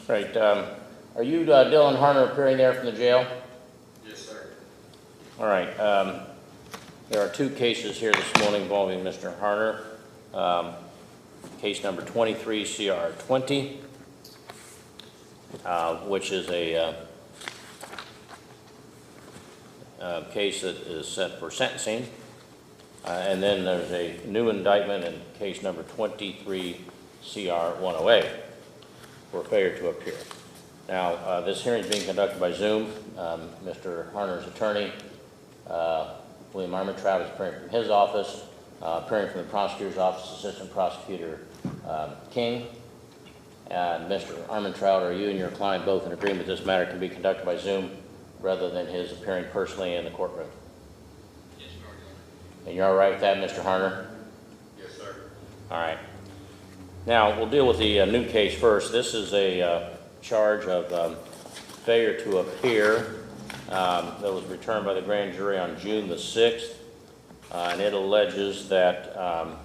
Great. Are you Dylan Harner appearing there from the jail? Yes, sir. All right. There are two cases here this morning involving Mr. Harner. Case number 23 CR 20, which is a case that is set for sentencing. And then there's a new indictment in case number 23 CR 108 for failure to appear. Now, this hearing is being conducted by Zoom. Mr. Harner's attorney, William Armentrout, is appearing from his office. Appearing from the prosecutor's office, Assistant Prosecutor King. And Mr. Armentrout, are you and your client both in agreement this matter can be conducted by Zoom rather than his appearing personally in the courtroom? Yes, Your Honor. And you're all right with that, Mr. Harner? Yes, sir. All right. Now, we'll deal with the new case first. This is a charge of failure to appear that was returned by the grand jury on June the 6th. And it alleges that on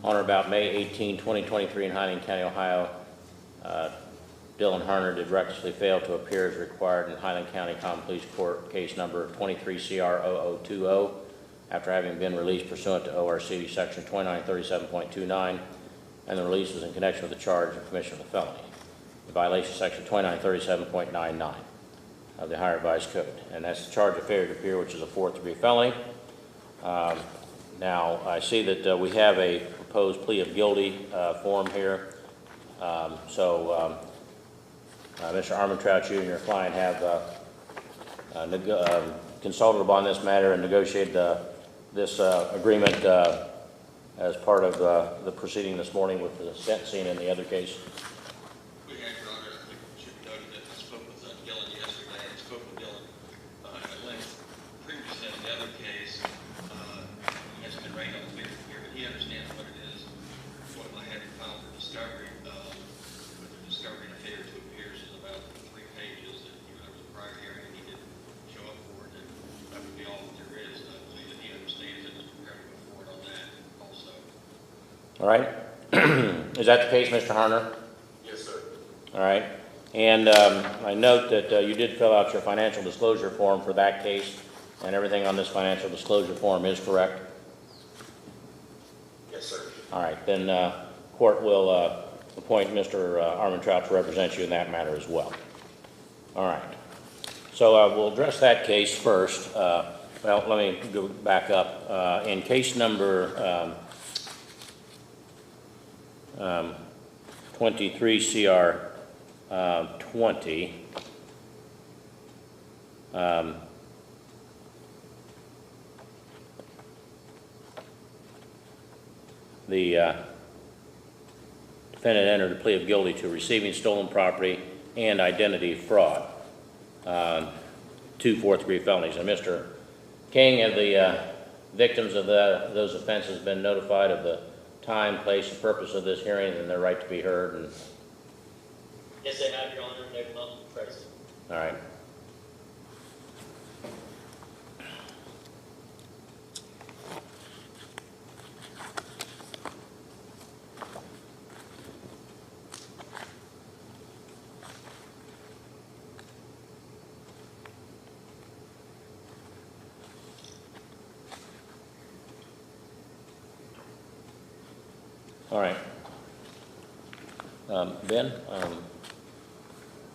or about May 18, 2023 in Highland County, Ohio, Dylan Harner did recklessly fail to appear as required in Highland County Common Pleas Court, case number 23 CR 0020, after having been released pursuant to ORC section 2937.29, and the release was in connection with the charge of commission of a felony, in violation of section 2937.99 of the Ohio Revised Code. And that's the charge of failure to appear, which is a 4th-degree felony. Now, I see that we have a proposed plea of guilty form here. Mr. Armentrout, you and your client have consulted upon this matter and negotiated this agreement as part of the proceeding this morning with the sentencing in the other case. We have, Your Honor. I think it should be noted that I spoke with Dylan yesterday. I spoke with Dylan at length previously in the other case. He hasn't been right on the clear here, but he understands what it is. What I had filed for discovery, but the discovery of failure to appear is about 3 pages. And even there was a prior hearing, he didn't show up for it, and that would be all that there is. And I believe that he understands it and is prepared to go forward on that also. All right. Is that the case, Mr. Harner? Yes, sir. All right. And I note that you did fill out your financial disclosure form for that case, and everything on this financial disclosure form is correct? Yes, sir. All right. Then court will appoint Mr. Armentrout to represent you in that matter as well. All right. So we'll address that case first. Well, let me go back up. In case number 23 CR 20, the defendant entered a plea of guilty to receiving stolen property and identity fraud, 2 4th-degree felonies. And Mr. King and the victims of those offenses have been notified of the time, place, and purpose of this hearing and their right to be heard. And yes, they have, Your Honor. They've not present. all right. All right. Ben,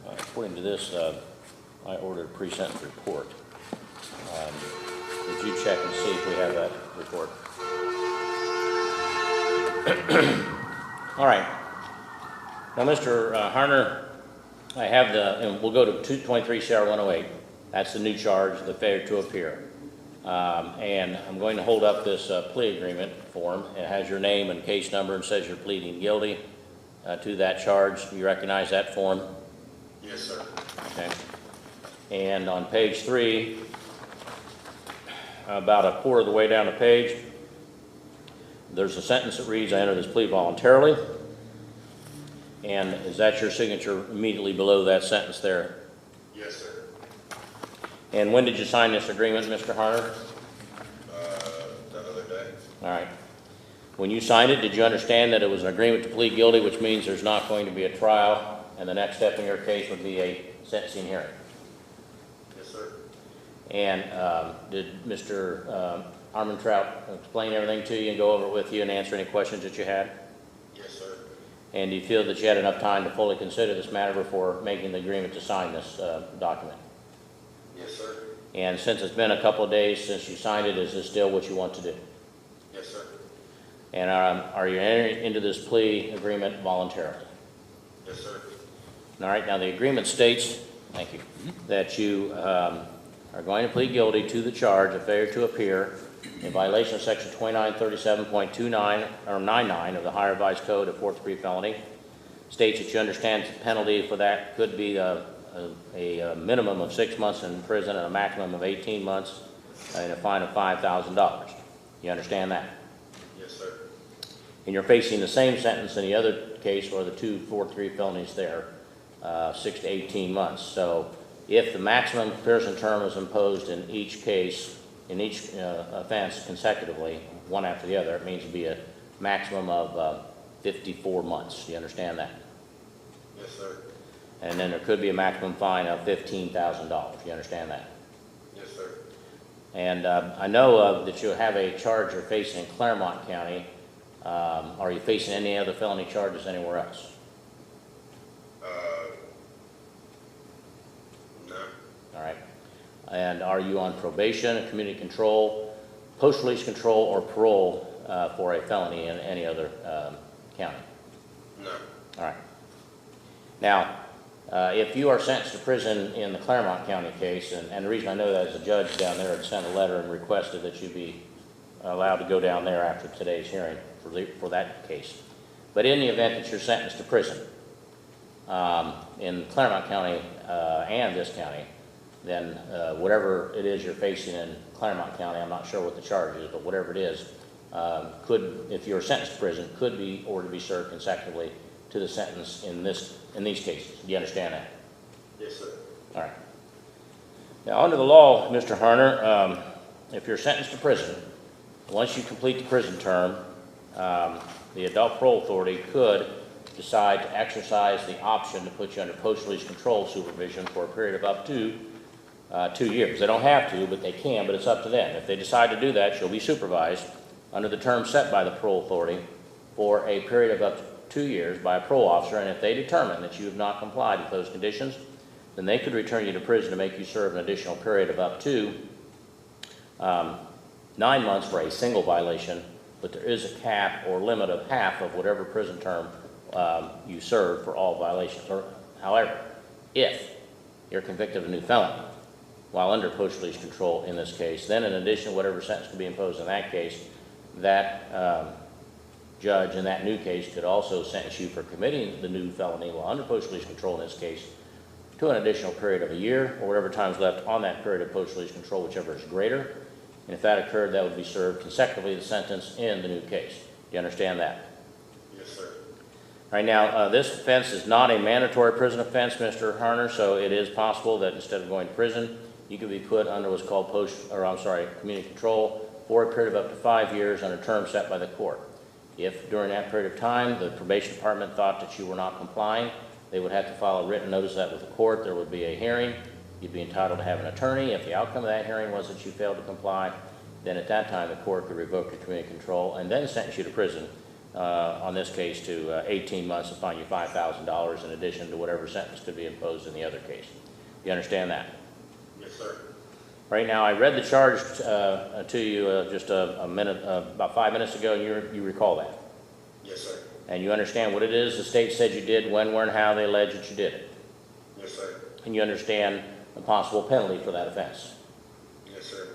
according to this, I ordered a pre-sentence report. Did you check and see if we have that report? All right. Now, Mr. Harner, I have and we'll go to 223 CR 108. That's the new charge, the failure to appear. And I'm going to hold up this plea agreement form. It has your name and case number and says you're pleading guilty to that charge. You recognize that form? Yes, sir. Okay. And on page 3, about a quarter of the way down the page, there's a sentence that reads, I enter this plea voluntarily. And is that your signature immediately below that sentence there? Yes, sir. And when did you sign this agreement, Mr. Harner? The other day. All right. When you signed it, did you understand that it was an agreement to plead guilty, which means there's not going to be a trial, and the next step in your case would be a sentencing hearing? Yes, sir. And did Mr. Armentrout explain everything to you and go over it with you and answer any questions that you had? Yes, sir. And do you feel that you had enough time to fully consider this matter before making the agreement to sign this document? Yes, sir. And since it's been a couple of days since you signed it, is this still what you want to do? Yes, sir. And are you entering into this plea agreement voluntarily? Yes, sir. All right, now the agreement states, thank you, that you are going to plead guilty to the charge of failure to appear in violation of section 2937.29 or 99 of the Higher Revised Code of fourth degree felony. States that you understand the penalty for that could be a minimum of 6 months in prison and a maximum of 18 months and a fine of $5,000. You understand that? Yes, sir. And you're facing the same sentence in the other case or the two fourth degree felonies there, 6 to 18 months. So if the maximum prison term is imposed in each case, in each offense consecutively, one after the other, it means it'd be a maximum of 54 months. Do you understand that? Yes, sir. And then there could be a maximum fine of $15,000. You understand that? Yes, sir. And I know that you have a charge you're facing in Claremont County. Are you facing any other felony charges anywhere else? No. All right. And are you on probation, community control, post-release control, or parole for a felony in any other county? No. All right. Now, if you are sentenced to prison in the Claremont County case, and the reason I know that is the judge down there had sent a letter and requested that you be allowed to go down there after today's hearing for that case. But in the event that you're sentenced to prison in Claremont County and this county, then whatever it is you're facing in Claremont County, I'm not sure what the charge is, but whatever it is, could, if you're sentenced to prison, could be ordered to be served consecutively to the sentence in these cases. Do you understand that? Yes, sir. All right. Now, under the law, Mr. Harner, if you're sentenced to prison, once you complete the prison term, the Adult Parole Authority could decide to exercise the option to put you under post-release control supervision for a period of up to 2 years. They don't have to, but they can, but it's up to them. If they decide to do that, you'll be supervised under the term set by the Parole Authority for a period of up to 2 years by a parole officer, and if they determine that you have not complied with those conditions, then they could return you to prison to make you serve an additional period of up to 9 months for a single violation, but there is a cap or limit of half of whatever prison term you serve for all violations. However, if you're convicted of a new felony while under post-release control in this case, then in addition to whatever sentence could be imposed in that case, that judge in that new case could also sentence you for committing the new felony while under post-release control in this case to an additional period of a year or whatever time is left on that period of post-release control, whichever is greater. And if that occurred, that would be served consecutively the sentence in the new case. Do you understand that? Yes, sir. All right, now, this offense is not a mandatory prison offense, Mr. Harner, so it is possible that instead of going to prison, you could be put under what's called community control for a period of up to 5 years on a term set by the court. If during that period of time the probation department thought that you were not complying, they would have to file a written notice of that with the court. There would be a hearing. You'd be entitled to have an attorney. If the outcome of that hearing was that you failed to comply, then at that time the court could revoke your community control and then sentence you to prison, on this case to 18 months and fine you $5,000 in addition to whatever sentence could be imposed in the other case. You understand that? Yes, sir. Right now, I read the charge to you just a minute, about 5 minutes ago, and you recall that. Yes, sir. And you understand what it is the state said you did, when, where, and how they alleged that you did it. Yes, sir. And you understand the possible penalty for that offense. Yes, sir.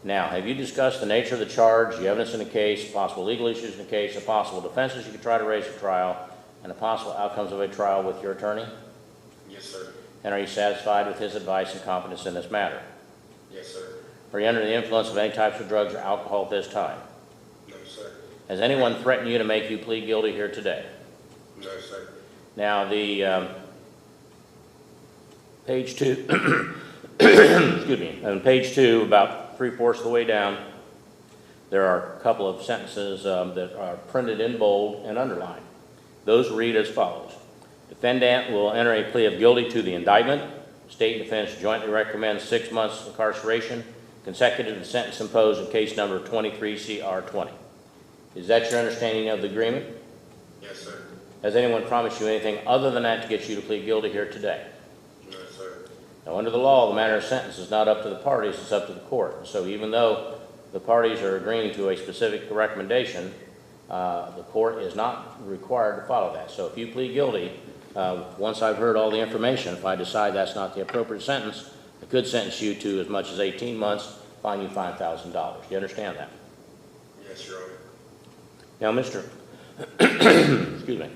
Now, have you discussed the nature of the charge, the evidence in the case, possible legal issues in the case, the possible defenses you could try to raise at trial, and the possible outcomes of a trial with your attorney? Yes, sir. And are you satisfied with his advice and competence in this matter? Yes, sir. Are you under the influence of any types of drugs or alcohol at this time? No, sir. Has anyone threatened you to make you plead guilty here today? No, sir. Now, the page 2, excuse me, on page 2, about 3/4 of the way down, there are a couple of sentences that are printed in bold and underlined. Those read as follows. Defendant will enter a plea of guilty to the indictment. State and defense jointly recommend 6 months incarceration consecutive to the sentence imposed in case number 23 CR 20. Is that your understanding of the agreement? Yes, sir. Has anyone promised you anything other than that to get you to plead guilty here today? No, sir. Now, under the law, the matter of sentence is not up to the parties, it's up to the court. So even though the parties are agreeing to a specific recommendation, the court is not required to follow that. So if you plead guilty, once I've heard all the information, if I decide that's not the appropriate sentence, I could sentence you to as much as 18 months, fine you $5,000. Do you understand that? Yes, Your Honor. Now, Mr. excuse me.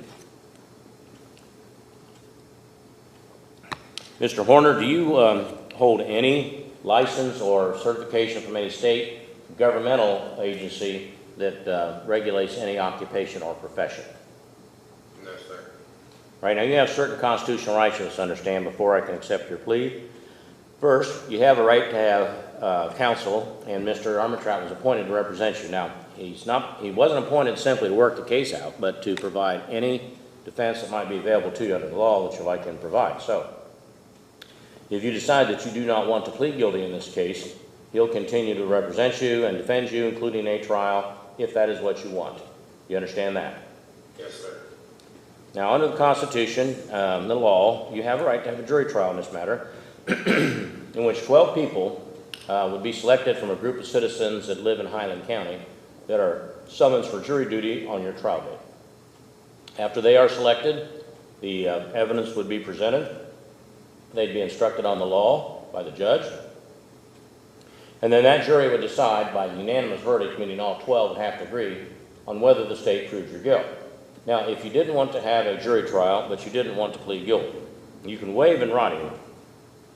Mr. Horner, do you hold any license or certification from any state governmental agency that regulates any occupation or profession? No, sir. Right, now you have certain constitutional rights you must understand before I can accept your plea. First, you have a right to have counsel, and Mr. Armentrout was appointed to represent you. Now, he wasn't appointed simply to work the case out, but to provide any defense that might be available to you under the law that you like him to provide. So, if you decide that you do not want to plead guilty in this case, he'll continue to represent you and defend you, including a trial, if that is what you want. You understand that? Yes, sir. Now, under the Constitution, the law, you have a right to have a jury trial in this matter, in which 12 people would be selected from a group of citizens that live in Highland County that are summoned for jury duty on your trial date. After they are selected, the evidence would be presented. They'd be instructed on the law by the judge. And then that jury would decide by unanimous verdict, meaning all 12 would have to agree, on whether the state proved your guilt. Now, if you didn't want to have a jury trial, but you didn't want to plead guilty, you can waive in writing,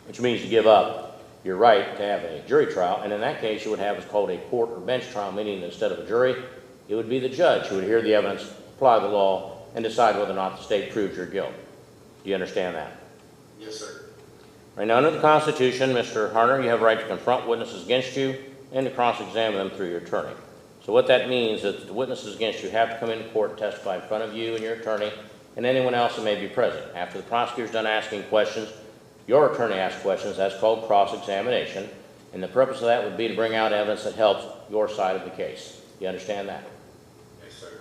which means you give up your right to have a jury trial, and in that case you would have what's called a court or bench trial, meaning instead of a jury, it would be the judge who would hear the evidence, apply the law, and decide whether or not the state proved your guilt. Do you understand that? Yes, sir. Right now, under the Constitution, Mr. Harner, you have a right to confront witnesses against you and to cross-examine them through your attorney. So what that means is that the witnesses against you have to come into court and testify in front of you and your attorney and anyone else that may be present. After the prosecutor's done asking questions, your attorney asks questions. That's called cross-examination, and the purpose of that would be to bring out evidence that helps your side of the case. You understand that? Yes, sir.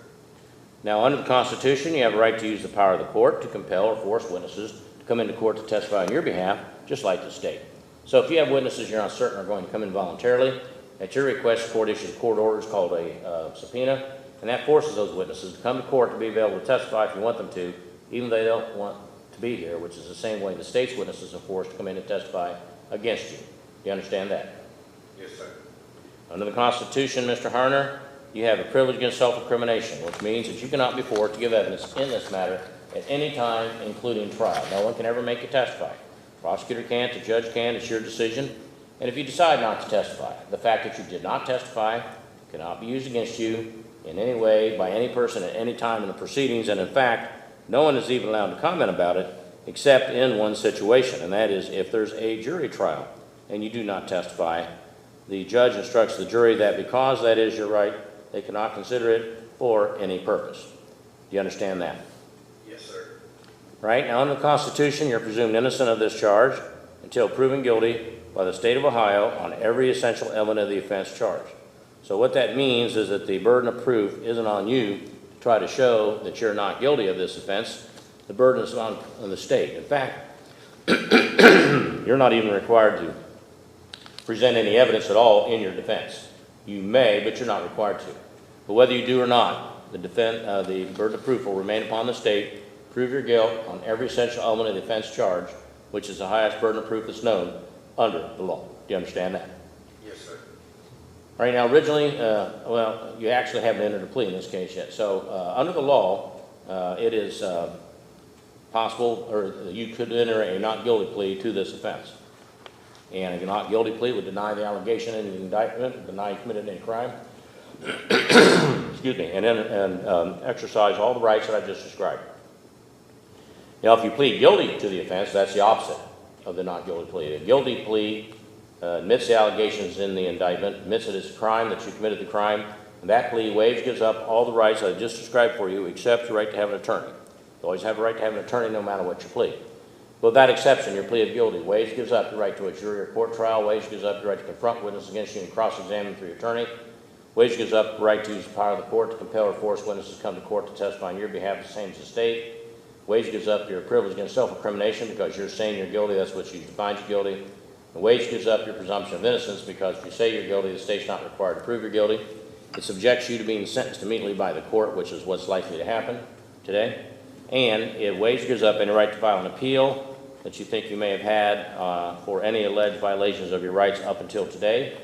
Now, under the Constitution, you have a right to use the power of the court to compel or force witnesses to come into court to testify on your behalf, just like the state. So if you have witnesses you're uncertain are going to come in voluntarily, at your request, the court issues court orders called a subpoena, and that forces those witnesses to come to court to be able to testify if you want them to, even though they don't want to be here, which is the same way the state's witnesses are forced to come in and testify against you. Do you understand that? Yes, sir. Under the Constitution, Mr. Harner, you have a privilege against self-incrimination, which means that you cannot be forced to give evidence in this matter at any time, including trial. No one can ever make you testify. The prosecutor can't, the judge can, it's your decision. And if you decide not to testify, the fact that you did not testify cannot be used against you in any way by any person at any time in the proceedings, and in fact, no one is even allowed to comment about it except in one situation, and that is if there's a jury trial and you do not testify, the judge instructs the jury that because that is your right, they cannot consider it for any purpose. Do you understand that? Yes, sir. Right? Now, under the Constitution, you're presumed innocent of this charge until proven guilty by the state of Ohio on every essential element of the offense charged. So what that means is that the burden of proof isn't on you to try to show that you're not guilty of this offense. The burden is on the state. In fact, you're not even required to present any evidence at all in your defense. You may, but you're not required to. But whether you do or not, the burden of proof will remain upon the state. Prove your guilt on every essential element of the offense charge, which is the highest burden of proof that's known under the law. Do you understand that? Yes, sir. All right, now originally, well, you actually haven't entered a plea in this case yet. So under the law, it is possible, or you could enter a not guilty plea to this offense. And a not guilty plea would deny the allegation in the indictment, deny you committed any crime, excuse me, and exercise all the rights that I just described. Now, if you plead guilty to the offense, that's the opposite of the not guilty plea. A guilty plea admits the allegations in the indictment, admits that it's a crime, that you committed the crime, and that plea waives, gives up all the rights that I just described for you, except the right to have an attorney. You always have a right to have an attorney no matter what your plea. With that exception, your plea of guilty, waives, gives up your right to a jury or court trial, waives, gives up your right to confront witnesses against you and cross-examine through your attorney, waives, gives up the right to use the power of the court to compel or force witnesses to come to court to testify on your behalf, the same as the state. Wage gives up your privilege against self-incrimination because you're saying you're guilty, that's what you define you guilty. The wage gives up your presumption of innocence because if you say you're guilty, the state's not required to prove you're guilty. It subjects you to being sentenced immediately by the court, which is what's likely to happen today. And it wage gives up any right to file an appeal that you think you may have had for any alleged violations of your rights up until today.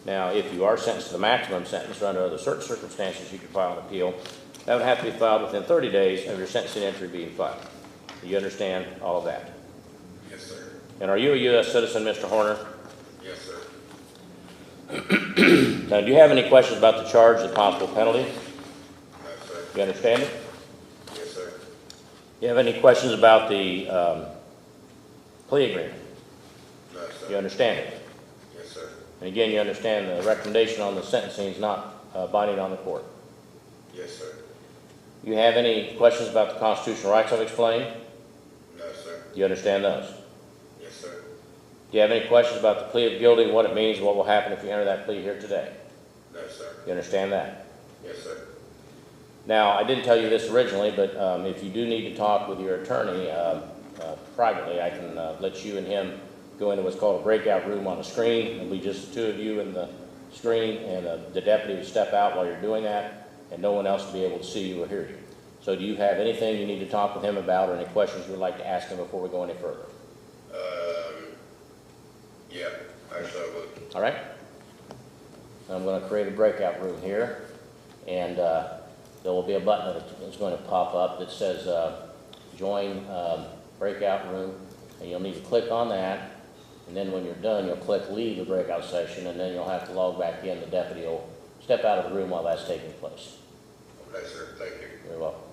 Now, if you are sentenced to the maximum sentence or under other certain circumstances, you can file an appeal. That would have to be filed within 30 days of your sentencing entry being filed. Do you understand all of that? Yes, sir. And are you a U.S. citizen, Mr. Horner? Yes, sir. Now, do you have any questions about the charge, the possible penalty? No, sir. You understand it? Yes, sir. Do you have any questions about the plea agreement? No, You sir. understand it? Yes, sir. And again, you understand the recommendation on the sentencing is not binding on the court. Yes, sir. You have any questions about the constitutional rights I've explained? No, sir. Do you understand those? Yes, sir. Do you have any questions about the plea of guilty, what it means, and what will happen if you enter that plea here today? No, sir. You understand that? Yes, sir. Now, I didn't tell you this originally, but if you do need to talk with your attorney privately, I can let you and him go into what's called a breakout room on a screen. It'll be just the two of you in the screen, and the deputy will step out while you're doing that, and no one else will be able to see you or hear you. So do you have anything you need to talk with him about or any questions you would like to ask him before we go any further? Yeah, actually, I would. All right? I'm going to create a breakout room here, and there will be a button that's going to pop up that says join breakout room, and you'll need to click on that, and then when you're done, you'll click leave the breakout session, and then you'll have to log back in. The deputy will step out of the room while that's taking place. Okay, sir. Thank you. You're welcome.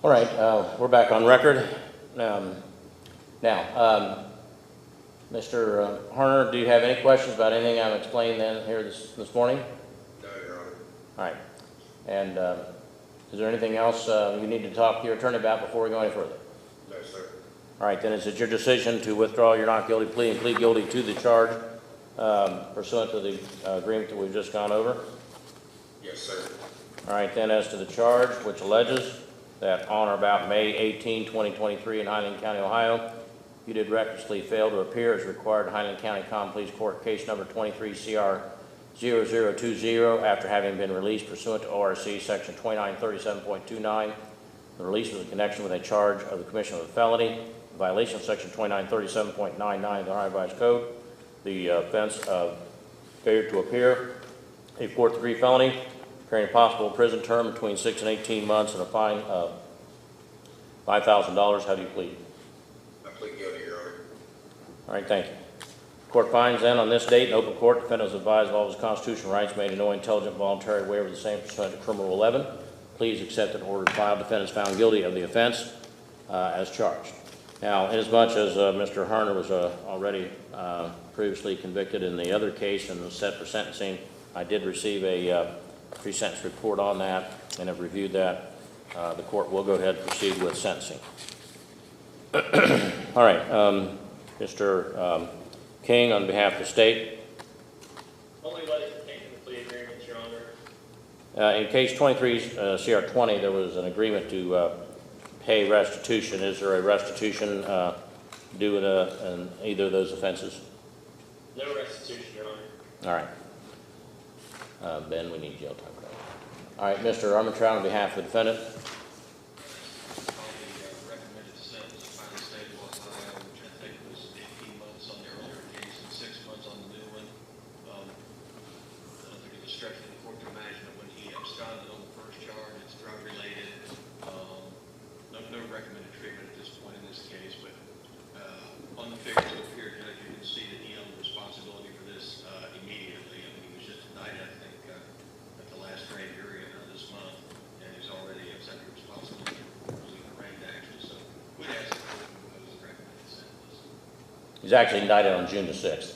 All right, we're back on record. Now, Mr. Harner, do you have any questions about anything I've explained then here this morning? No, Your Honor. All right. And is there anything else you need to talk to your attorney about before we go any further? No, sir. All right, then is it your decision to withdraw your not guilty plea and plead guilty to the charge pursuant to the agreement that we've just gone over? Yes, sir. All right, then as to the charge, which alleges that on or about May 18, 2023 in Highland County, Ohio, you did recklessly fail to appear as required in Highland County Common Pleas Court, case number 23 CR 0020, after having been released pursuant to ORC section 2937.29. The release was in connection with a charge of the commission of a felony, in violation of section 2937.99 of the Ohio Revised Code, the offense of failure to appear, a fourth-degree felony, carrying a possible prison term between 6 and 18 months and a fine of $5,000. How do you plead? I plead guilty, Your Honor. All right, thank you. Court finds then on this date in open court, defendant is advised of all of his constitutional rights, made a no intelligent voluntary waiver of the same pursuant to criminal 11. Please accept and order filed. Defendant is found guilty of the offense as charged. Now, inasmuch as Mr. Harner was already previously convicted in the other case and was set for sentencing, I did receive a pre-sentence report on that and have reviewed that. The court will go ahead and proceed with sentencing. All right, Mr. King, on behalf of the state. Only letters containing the plea agreements, Your Honor. In case 23 CR 20, there was an agreement to pay restitution. Is there a restitution due in either of those offenses? No restitution, Your Honor. All right. Ben, we need jail time. All right, Mr. Armentrout, on behalf of the defendant. The recommended sentence by the state of Ohio, which I think was 18 months on the earlier case and 6 months on the new one. I don't think it's a stretch for the court to imagine that when he absconded on the first charge, it's drug-related. No recommended treatment at this point in this case, but on the figures up here, Judge, you can see that he owned responsibility for this immediately. I mean, he was just indicted, I think, at the last grand jury this month, and he's already accepted responsibility for losing the ranked action. So we asked the court to impose the recommended sentence. He's actually indicted on June the 6th.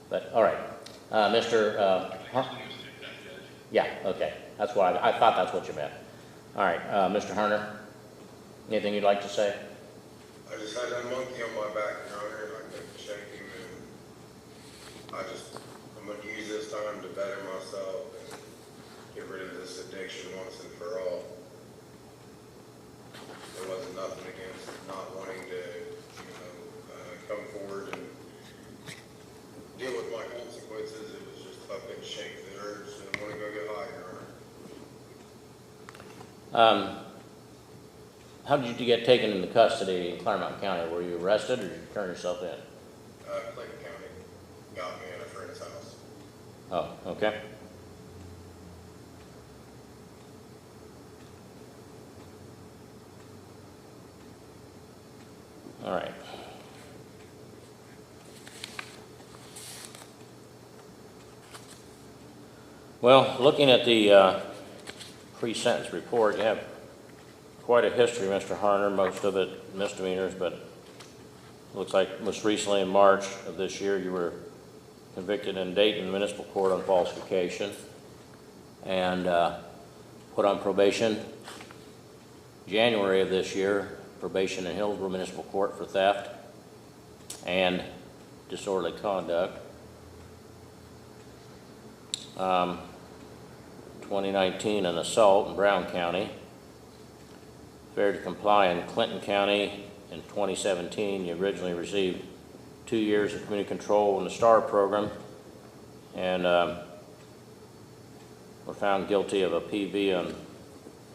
But all right. Mr. Yeah, okay. That's why I thought that's what you meant. All right, Mr. Harner, anything you'd like to say? I just had that monkey on my back, Your Honor, and I couldn't shake him, and I'm going to use this time to better myself and get rid of this addiction once and for all. There wasn't nothing against not wanting to, come forward and deal with my consequences. It was just I couldn't shake the urge and I want to go get high, Your Honor. How did you get taken into custody in Claremont County? Were you arrested or did you turn yourself in? Clayton County got me at a friend's house. Oh, okay. All right. Well, looking at the pre-sentence report, you have quite a history, Mr. Harner, most of it misdemeanors, but it looks like most recently in March of this year you were convicted in Dayton Municipal Court on falsification and put on probation. January of this year, probation in Hillsborough Municipal Court for theft and disorderly conduct. 2019, an assault in Brown County. Failure to comply in Clinton County in 2017. You originally received 2 years of community control in the STAR program and were found guilty of a PV on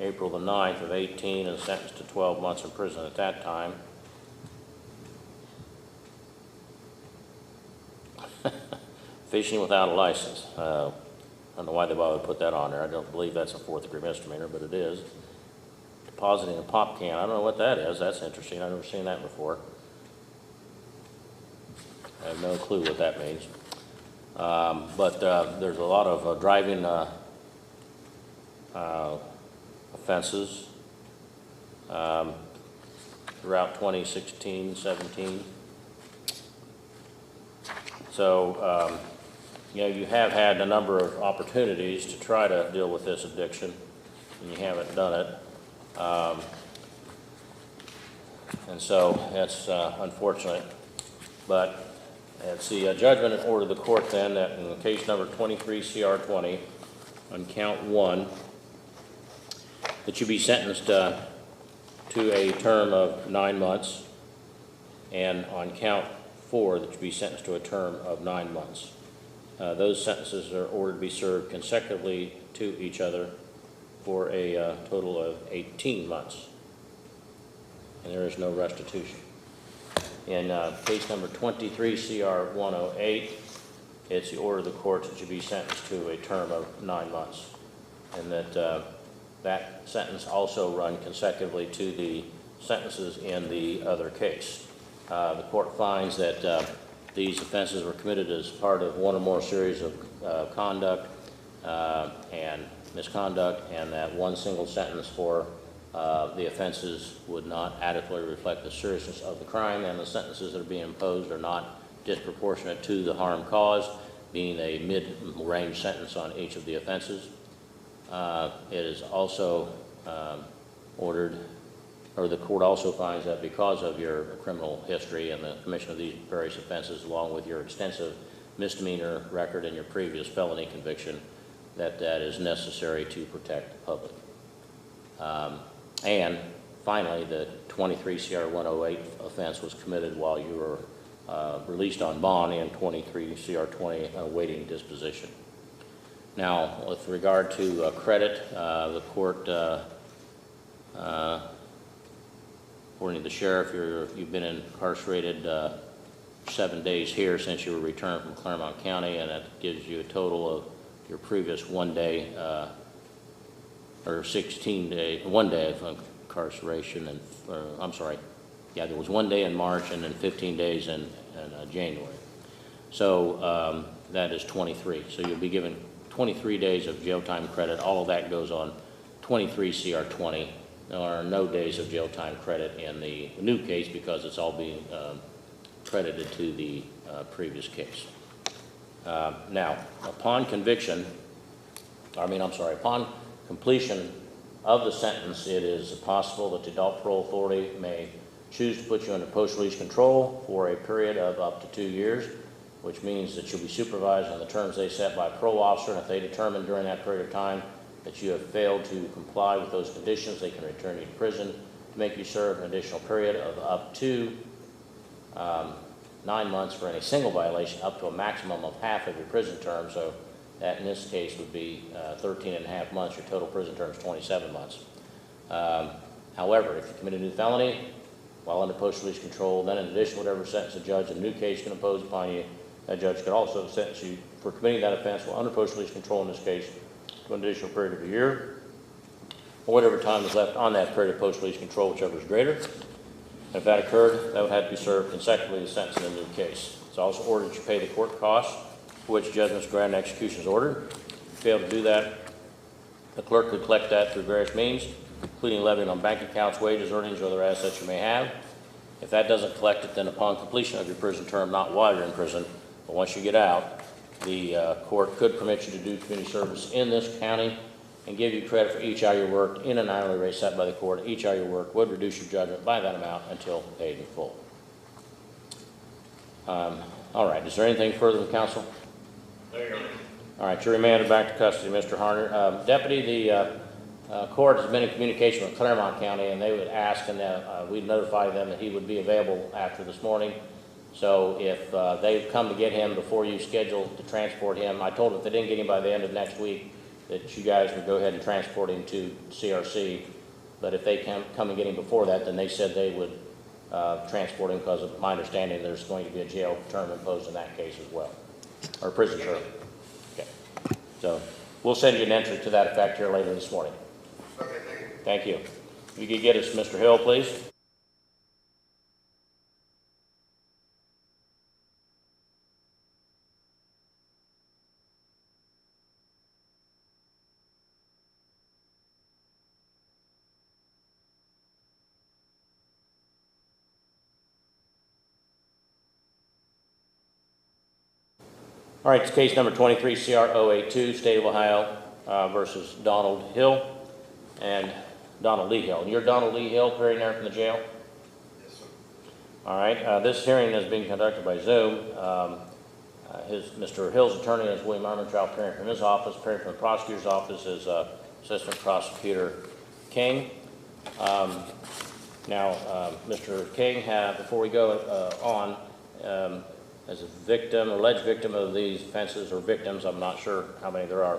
April the 9th of 18 and sentenced to 12 months in prison at that time. Fishing without a license. I don't know why they bothered to put that on there. I don't believe that's a fourth-degree misdemeanor, but it is. Depositing a pop can. I don't know what that is. That's interesting. I've never seen that before. I have no clue what that means. But there's a lot of driving offenses throughout 2016, 17. So, you have had a number of opportunities to try to deal with this addiction, and you haven't done it. And so that's unfortunate. But it's the judgment and order of the court then that in case number 23 CR 20 on count 1, that you be sentenced to a term of 9 months, and on count 4 that you be sentenced to a term of 9 months. Those sentences are ordered to be served consecutively to each other for a total of 18 months, and there is no restitution. In case number 23 CR 108, it's the order of the court that you be sentenced to a term of 9 months, and that that sentence also run consecutively to the sentences in the other case. The court finds that these offenses were committed as part of one or more series of conduct and misconduct, and that one single sentence for the offenses would not adequately reflect the seriousness of the crime, and the sentences that are being imposed are not disproportionate to the harm caused, being a mid-range sentence on each of the offenses. It is also ordered, or the court also finds that because of your criminal history and the commission of these various offenses, along with your extensive misdemeanor record and your previous felony conviction, that that is necessary to protect the public. And finally, the 23 CR 108 offense was committed while you were released on bond, and 23 CR 20 awaiting disposition. Now, with regard to credit, the court, according to the sheriff, you've been incarcerated 7 days here since you were returned from Claremont County, and that gives you a total of your previous 1 day or 16 day, 1 day of incarceration, and I'm sorry, yeah, there was 1 day in March and then 15 days in January. So that is 23. So you'll be given 23 days of jail time credit. All of that goes on 23 CR 20. There are no days of jail time credit in the new case because it's all being credited to the previous case. Now, upon completion of the sentence, it is possible that the adult parole authority may choose to put you under post-release control for a period of up to 2 years, which means that you'll be supervised on the terms they set by a parole officer, and if they determine during that period of time that you have failed to comply with those conditions, they can return you to prison to make you serve an additional period of up to 9 months for any single violation, up to a maximum of half of your prison term. So that in this case would be 13 and a half months. Your total prison term is 27 months. However, if you commit a new felony while under post-release control, then in addition to whatever sentence a judge in a new case can impose upon you, that judge could also sentence you for committing that offense while under post-release control in this case to an additional period of a year, or whatever time is left on that period of post-release control, whichever is greater. And if that occurred, that would have to be served consecutively to the sentence in the new case. It's also ordered that you pay the court costs for which judgments, grant, and execution is ordered. If you fail to do that, the clerk could collect that through various means, including levying on bank accounts, wages, earnings, or other assets you may have. If that doesn't collect it, then upon completion of your prison term, not while you're in prison, but once you get out, the court could permit you to do community service in this county and give you credit for each hour you worked in an hourly rate set by the court. Each hour you work would reduce your judgment by that amount until paid in full. All right, is there anything further from counsel? No, Your Honor. All right, you're remanded back to custody, Mr. Harner. Deputy, the court has been in communication with Claremont County, and they would ask, and we'd notify them that he would be available after this morning. So if they come to get him before you scheduled to transport him, I told them if they didn't get him by the end of next week, that you guys would go ahead and transport him to CRC. But if they come and get him before that, then they said they would transport him because of my understanding there's going to be a jail term imposed in that case as well, or prison term. Okay. So we'll send you an entry to that effect here later this morning. Okay, thank you. Thank you. If you could get us Mr. Hill, please. All right, it's case number 23 CR 082, State of Ohio versus Donald Hill and Donald Lee Hill. And you're Donald Lee Hill, appearing there from the jail? Yes, sir. All right, this hearing is being conducted by Zoom. Mr. Hill's attorney is William Armentrout, appearing from his office. Appearing from the prosecutor's office is Assistant Prosecutor King. Mr. King, before we go on, as a victim, alleged victim of these offenses, or victims, I'm not sure how many there are,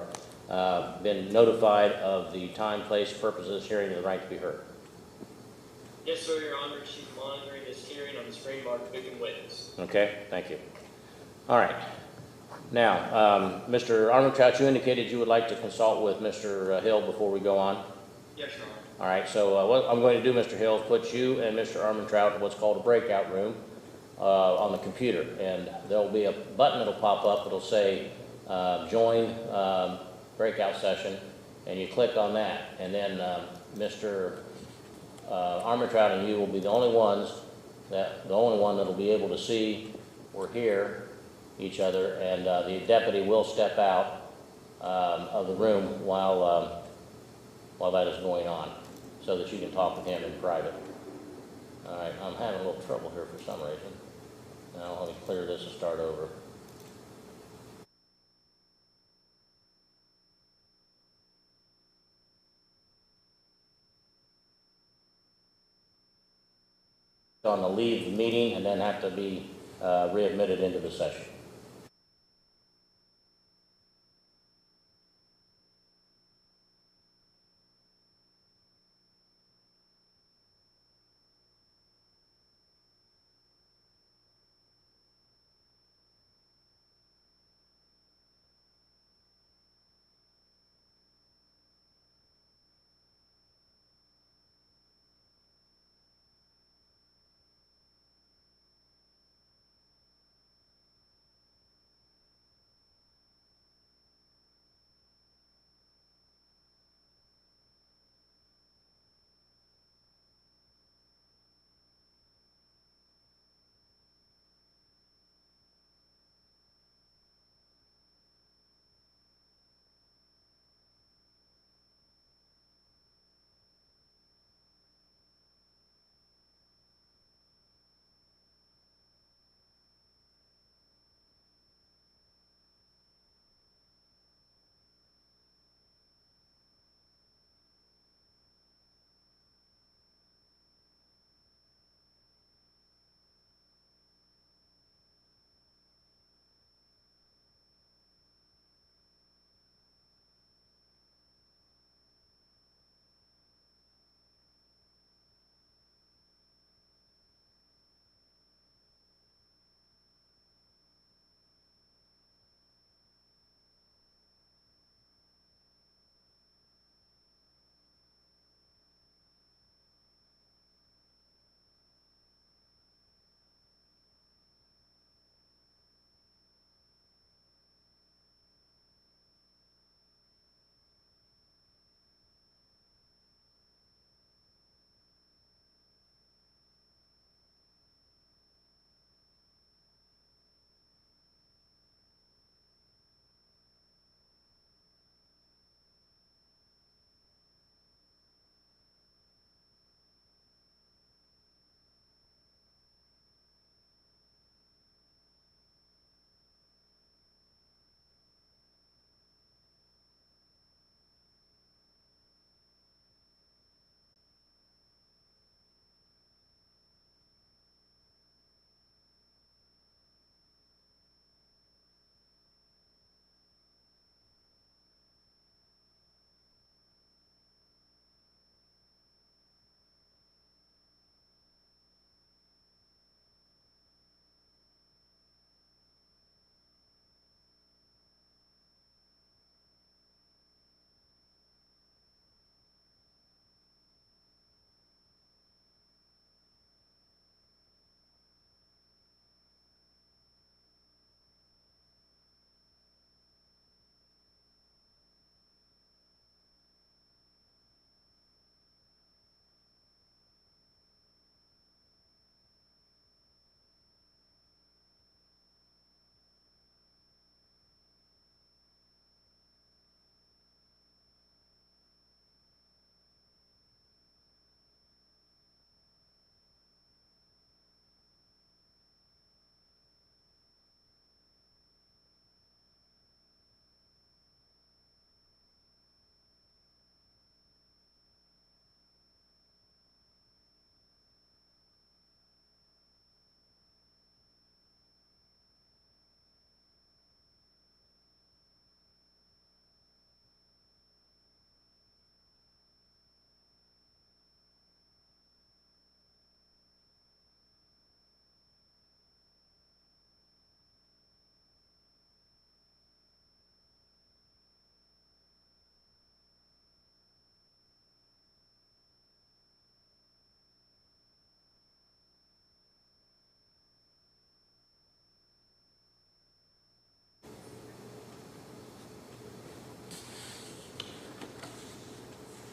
been notified of the time, place, purpose of this hearing, and the right to be heard. Yes, sir, Your Honor. She's monitoring this hearing on the screen marked victim witness. Okay, thank you. All right. Now, Mr. Armentrout, you indicated you would like to consult with Mr. Hill before we go on. Yes, Your Honor. All right, so what I'm going to do, Mr. Hill, is put you and Mr. Armentrout in what's called a breakout room on the computer. And there'll be a button that'll pop up that'll say join breakout session, and you click on that. And then Mr. Armentrout and you will be the only one that'll be able to see or hear each other, and the deputy will step out of the room while that is going on, so that you can talk with him in private. All right, I'm having a little trouble here for some reason. Now let me clear this and start over. On the leave the meeting and then have to be readmitted into the session.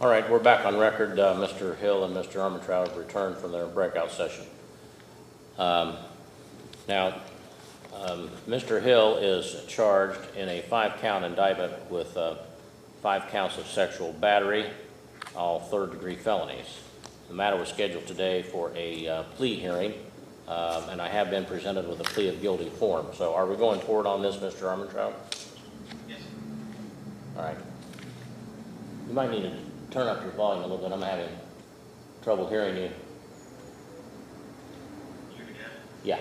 All right, we're back on record. Mr. Hill and Mr. Armentrout have returned from their breakout session. Now, Mr. Hill is charged in a 5-count indictment with 5 counts of sexual battery, all third-degree felonies. The matter was scheduled today for a plea hearing, and I have been presented with a plea of guilty form. So are we going forward on this, Mr. Armentrout? Yes. All right. You might need to turn up your volume a little bit. I'm having trouble hearing you. Hear me now? Yeah.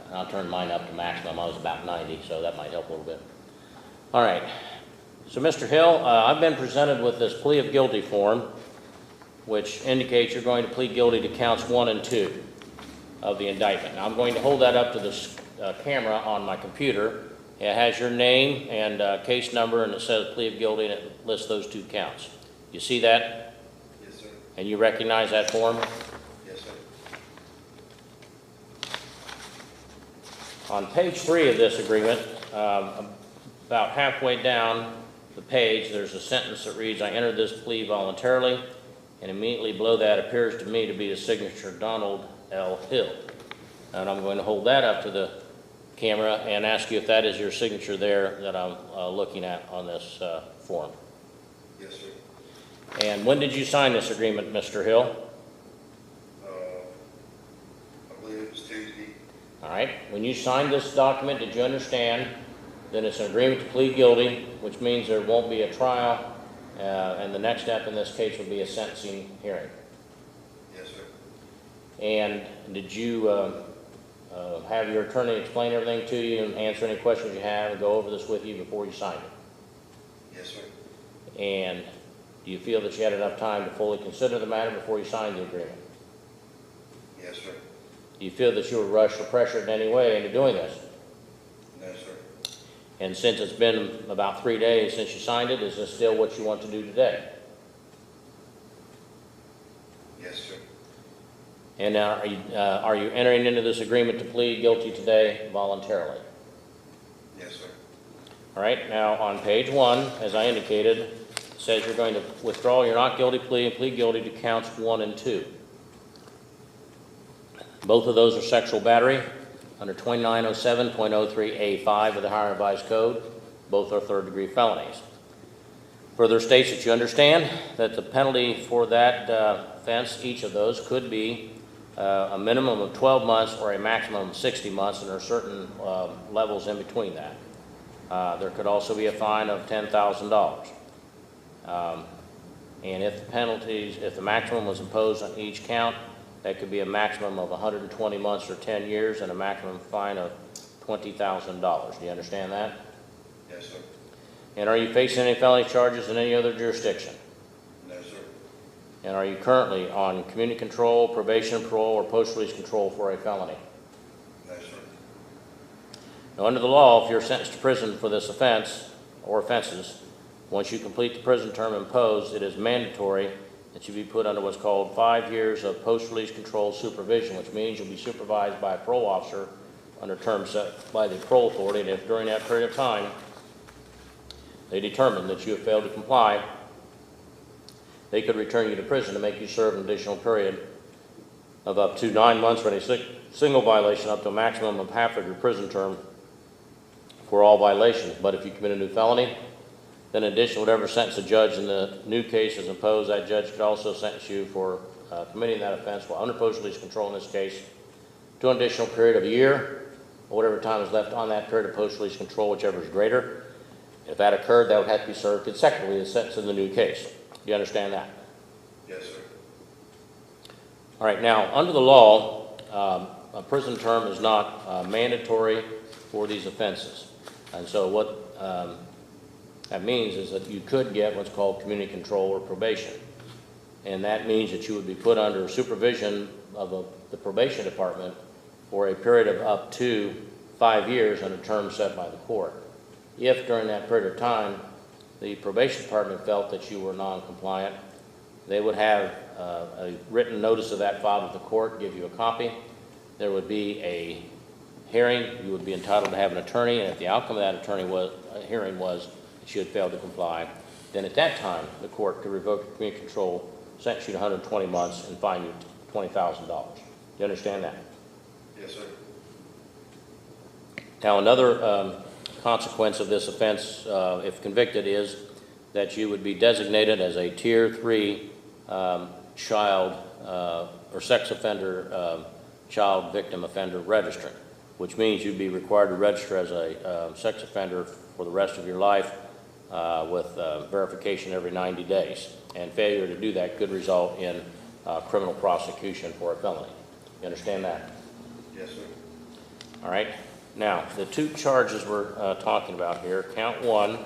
And I'll turn mine up to maximum. I was about 90, so that might help a little bit. All right. So, Mr. Hill, I've been presented with this plea of guilty form, which indicates you're going to plead guilty to counts 1 and 2 of the indictment. Now, I'm going to hold that up to this camera on my computer. It has your name and case number, and it says plea of guilty, and it lists those 2 counts. You see that? Yes, sir. And you recognize that form? Yes, sir. On page 3 of this agreement, about halfway down the page, there's a sentence that reads, "I entered this plea voluntarily," and immediately below that appears to me to be the signature Donald L. Hill. And I'm going to hold that up to the camera and ask you if that is your signature there that I'm looking at on this form. Yes, sir. And when did you sign this agreement, Mr. Hill? I believe it was Tuesday. All right. When you signed this document, did you understand that it's an agreement to plead guilty, which means there won't be a trial, and the next step in this case would be a sentencing hearing? Yes, sir. And did you have your attorney explain everything to you and answer any questions you have and go over this with you before you signed it? Yes, sir. And do you feel that you had enough time to fully consider the matter before you signed the agreement? Yes, sir. Do you feel that you were rushed or pressured in any way into doing this? No, sir. And since it's been about 3 days since you signed it, is this still what you want to do today? Yes, sir. And now, are you entering into this agreement to plead guilty today voluntarily? Yes, sir. All right, now on page 1, as I indicated, it says you're going to withdraw your not guilty plea and plead guilty to counts 1 and 2. Both of those are sexual battery under 2907.03A5 of the Ohio Revised Code. Both are third-degree felonies. Further states that you understand that the penalty for that offense, each of those, could be a minimum of 12 months or a maximum of 60 months, and there are certain levels in between that. There could also be a fine of $10,000. And if the maximum was imposed on each count, that could be a maximum of 120 months or 10 years and a maximum fine of $20,000. Do you understand that? Yes, sir. And are you facing any felony charges in any other jurisdiction? No, sir. And are you currently on community control, probation, parole, or post-release control for a felony? No, sir. Now, under the law, if you're sentenced to prison for this offense or offenses, once you complete the prison term imposed, it is mandatory that you be put under what's called 5 years of post-release control supervision, which means you'll be supervised by a parole officer under terms set by the parole authority, and if during that period of time they determine that you have failed to comply, they could return you to prison to make you serve an additional period of up to 9 months for any single violation, up to a maximum of half of your prison term for all violations. But if you commit a new felony, then in addition to whatever sentence a judge in the new case has imposed, that judge could also sentence you for committing that offense while under post-release control in this case to an additional period of a year, or whatever time is left on that period of post-release control, whichever is greater. If that occurred, that would have to be served consecutively as sentence in the new case. Do you understand that? Yes, sir. All right, now, under the law, a prison term is not mandatory for these offenses. And so what that means is that you could get what's called community control or probation. And that means that you would be put under supervision of the probation department for a period of up to 5 years on a term set by the court. If during that period of time the probation department felt that you were non-compliant, they would have a written notice of that filed with the court, give you a copy. There would be a hearing. You would be entitled to have an attorney, and if the outcome of that hearing was that you had failed to comply, then at that time, the court could revoke your community control, sentence you to 120 months, and fine you $20,000. You understand that? Yes, sir. Now, another consequence of this offense, if convicted, is that you would be designated as a Tier 3 child or sex offender, child victim offender registrant, which means you'd be required to register as a sex offender for the rest of your life with verification every 90 days. And failure to do that could result in criminal prosecution for a felony. You understand that? Yes, sir. All right. Now, the two charges we're talking about here, count 1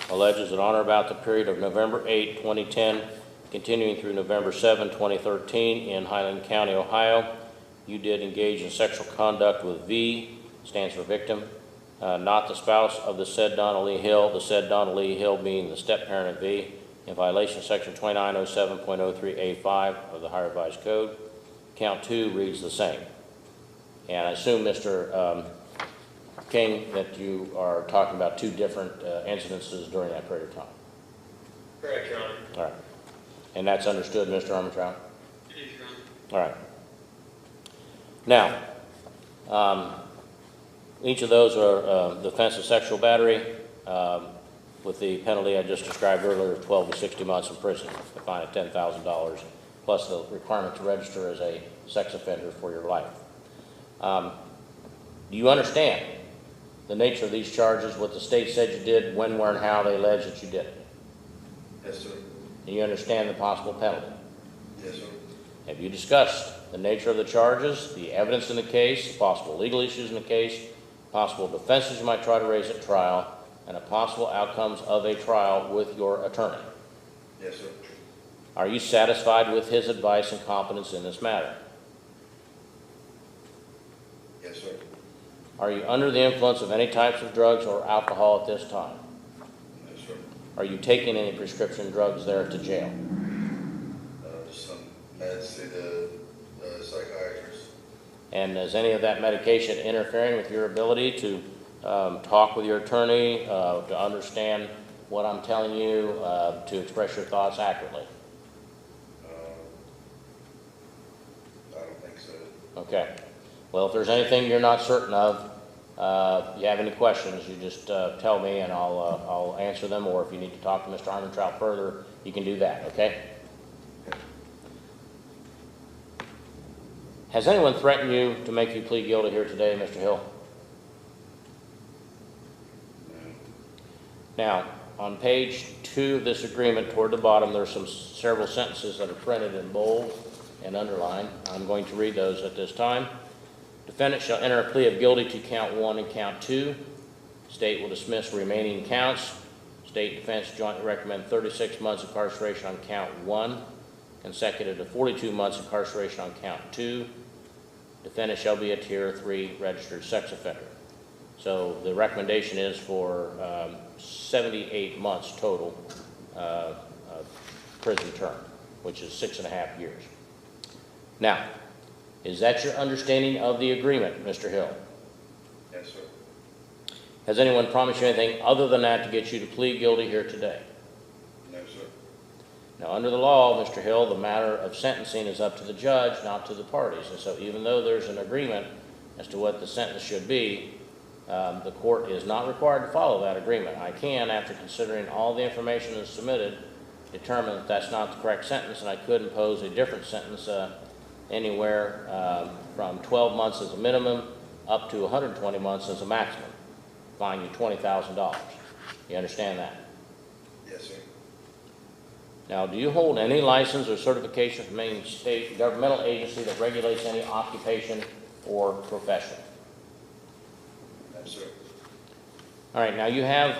alleges that on or about the period of November 8, 2010, continuing through November 7, 2013, in Highland County, Ohio, you did engage in sexual conduct with V, stands for victim, not the spouse of the said Donna Lee Hill, the said Donna Lee Hill being the step-parent of V, in violation of Section 2907.03A5 of the Higher Revised Code. Count 2 reads the same. And I assume, Mr. King, that you are talking about two different incidences during that period of time. Correct, Your Honor. All right. And that's understood, Mr. Armentrout? It is, Your Honor. All right. Now, each of those are the offense of sexual battery with the penalty I just described earlier of 12 to 60 months in prison, a fine of $10,000, plus the requirement to register as a sex offender for your life. Do you understand the nature of these charges, what the state said you did, when, where, and how they allege that you did it? Yes, sir. Do you understand the possible penalty? Yes, sir. Have you discussed the nature of the charges, the evidence in the case, the possible legal issues in the case, possible defenses you might try to raise at trial, and the possible outcomes of a trial with your attorney? Yes, sir. Are you satisfied with his advice and competence in this matter? Yes, sir. Are you under the influence of any types of drugs or alcohol at this time? Yes, sir. Are you taking any prescription drugs there at the jail? Just some meds through the psychiatrist. And is any of that medication interfering with your ability to talk with your attorney, to understand what I'm telling you, to express your thoughts accurately? I don't think so. Okay. Well, if there's anything you're not certain of, you have any questions, you just tell me and I'll answer them, or if you need to talk to Mr. Armentrout further, you can do that, okay? Has anyone threatened you to make you plead guilty here today, Mr. Hill? Now, on page 2 of this agreement, toward the bottom, there's several sentences that are printed in bold and underlined. I'm going to read those at this time. Defendant shall enter a plea of guilty to count 1 and count 2. State will dismiss remaining counts. State defense jointly recommend 36 months incarceration on count 1, consecutive to 42 months incarceration on count 2. Defendant shall be a Tier 3 registered sex offender. So the recommendation is for 78 months total prison term, which is 6.5 years. Now, is that your understanding of the agreement, Mr. Hill? Yes, sir. Has anyone promised you anything other than that to get you to plead guilty here today? No, sir. Now, under the law, Mr. Hill, the matter of sentencing is up to the judge, not to the parties. And so even though there's an agreement as to what the sentence should be, the court is not required to follow that agreement. I can, after considering all the information that's submitted, determine that that's not the correct sentence, and I could impose a different sentence anywhere from 12 months as a minimum up to 120 months as a maximum. Fine you $20,000. You understand that? Yes, sir. Now, do you hold any license or certification from any state governmental agency that regulates any occupation or profession? No, sir. All right, now you have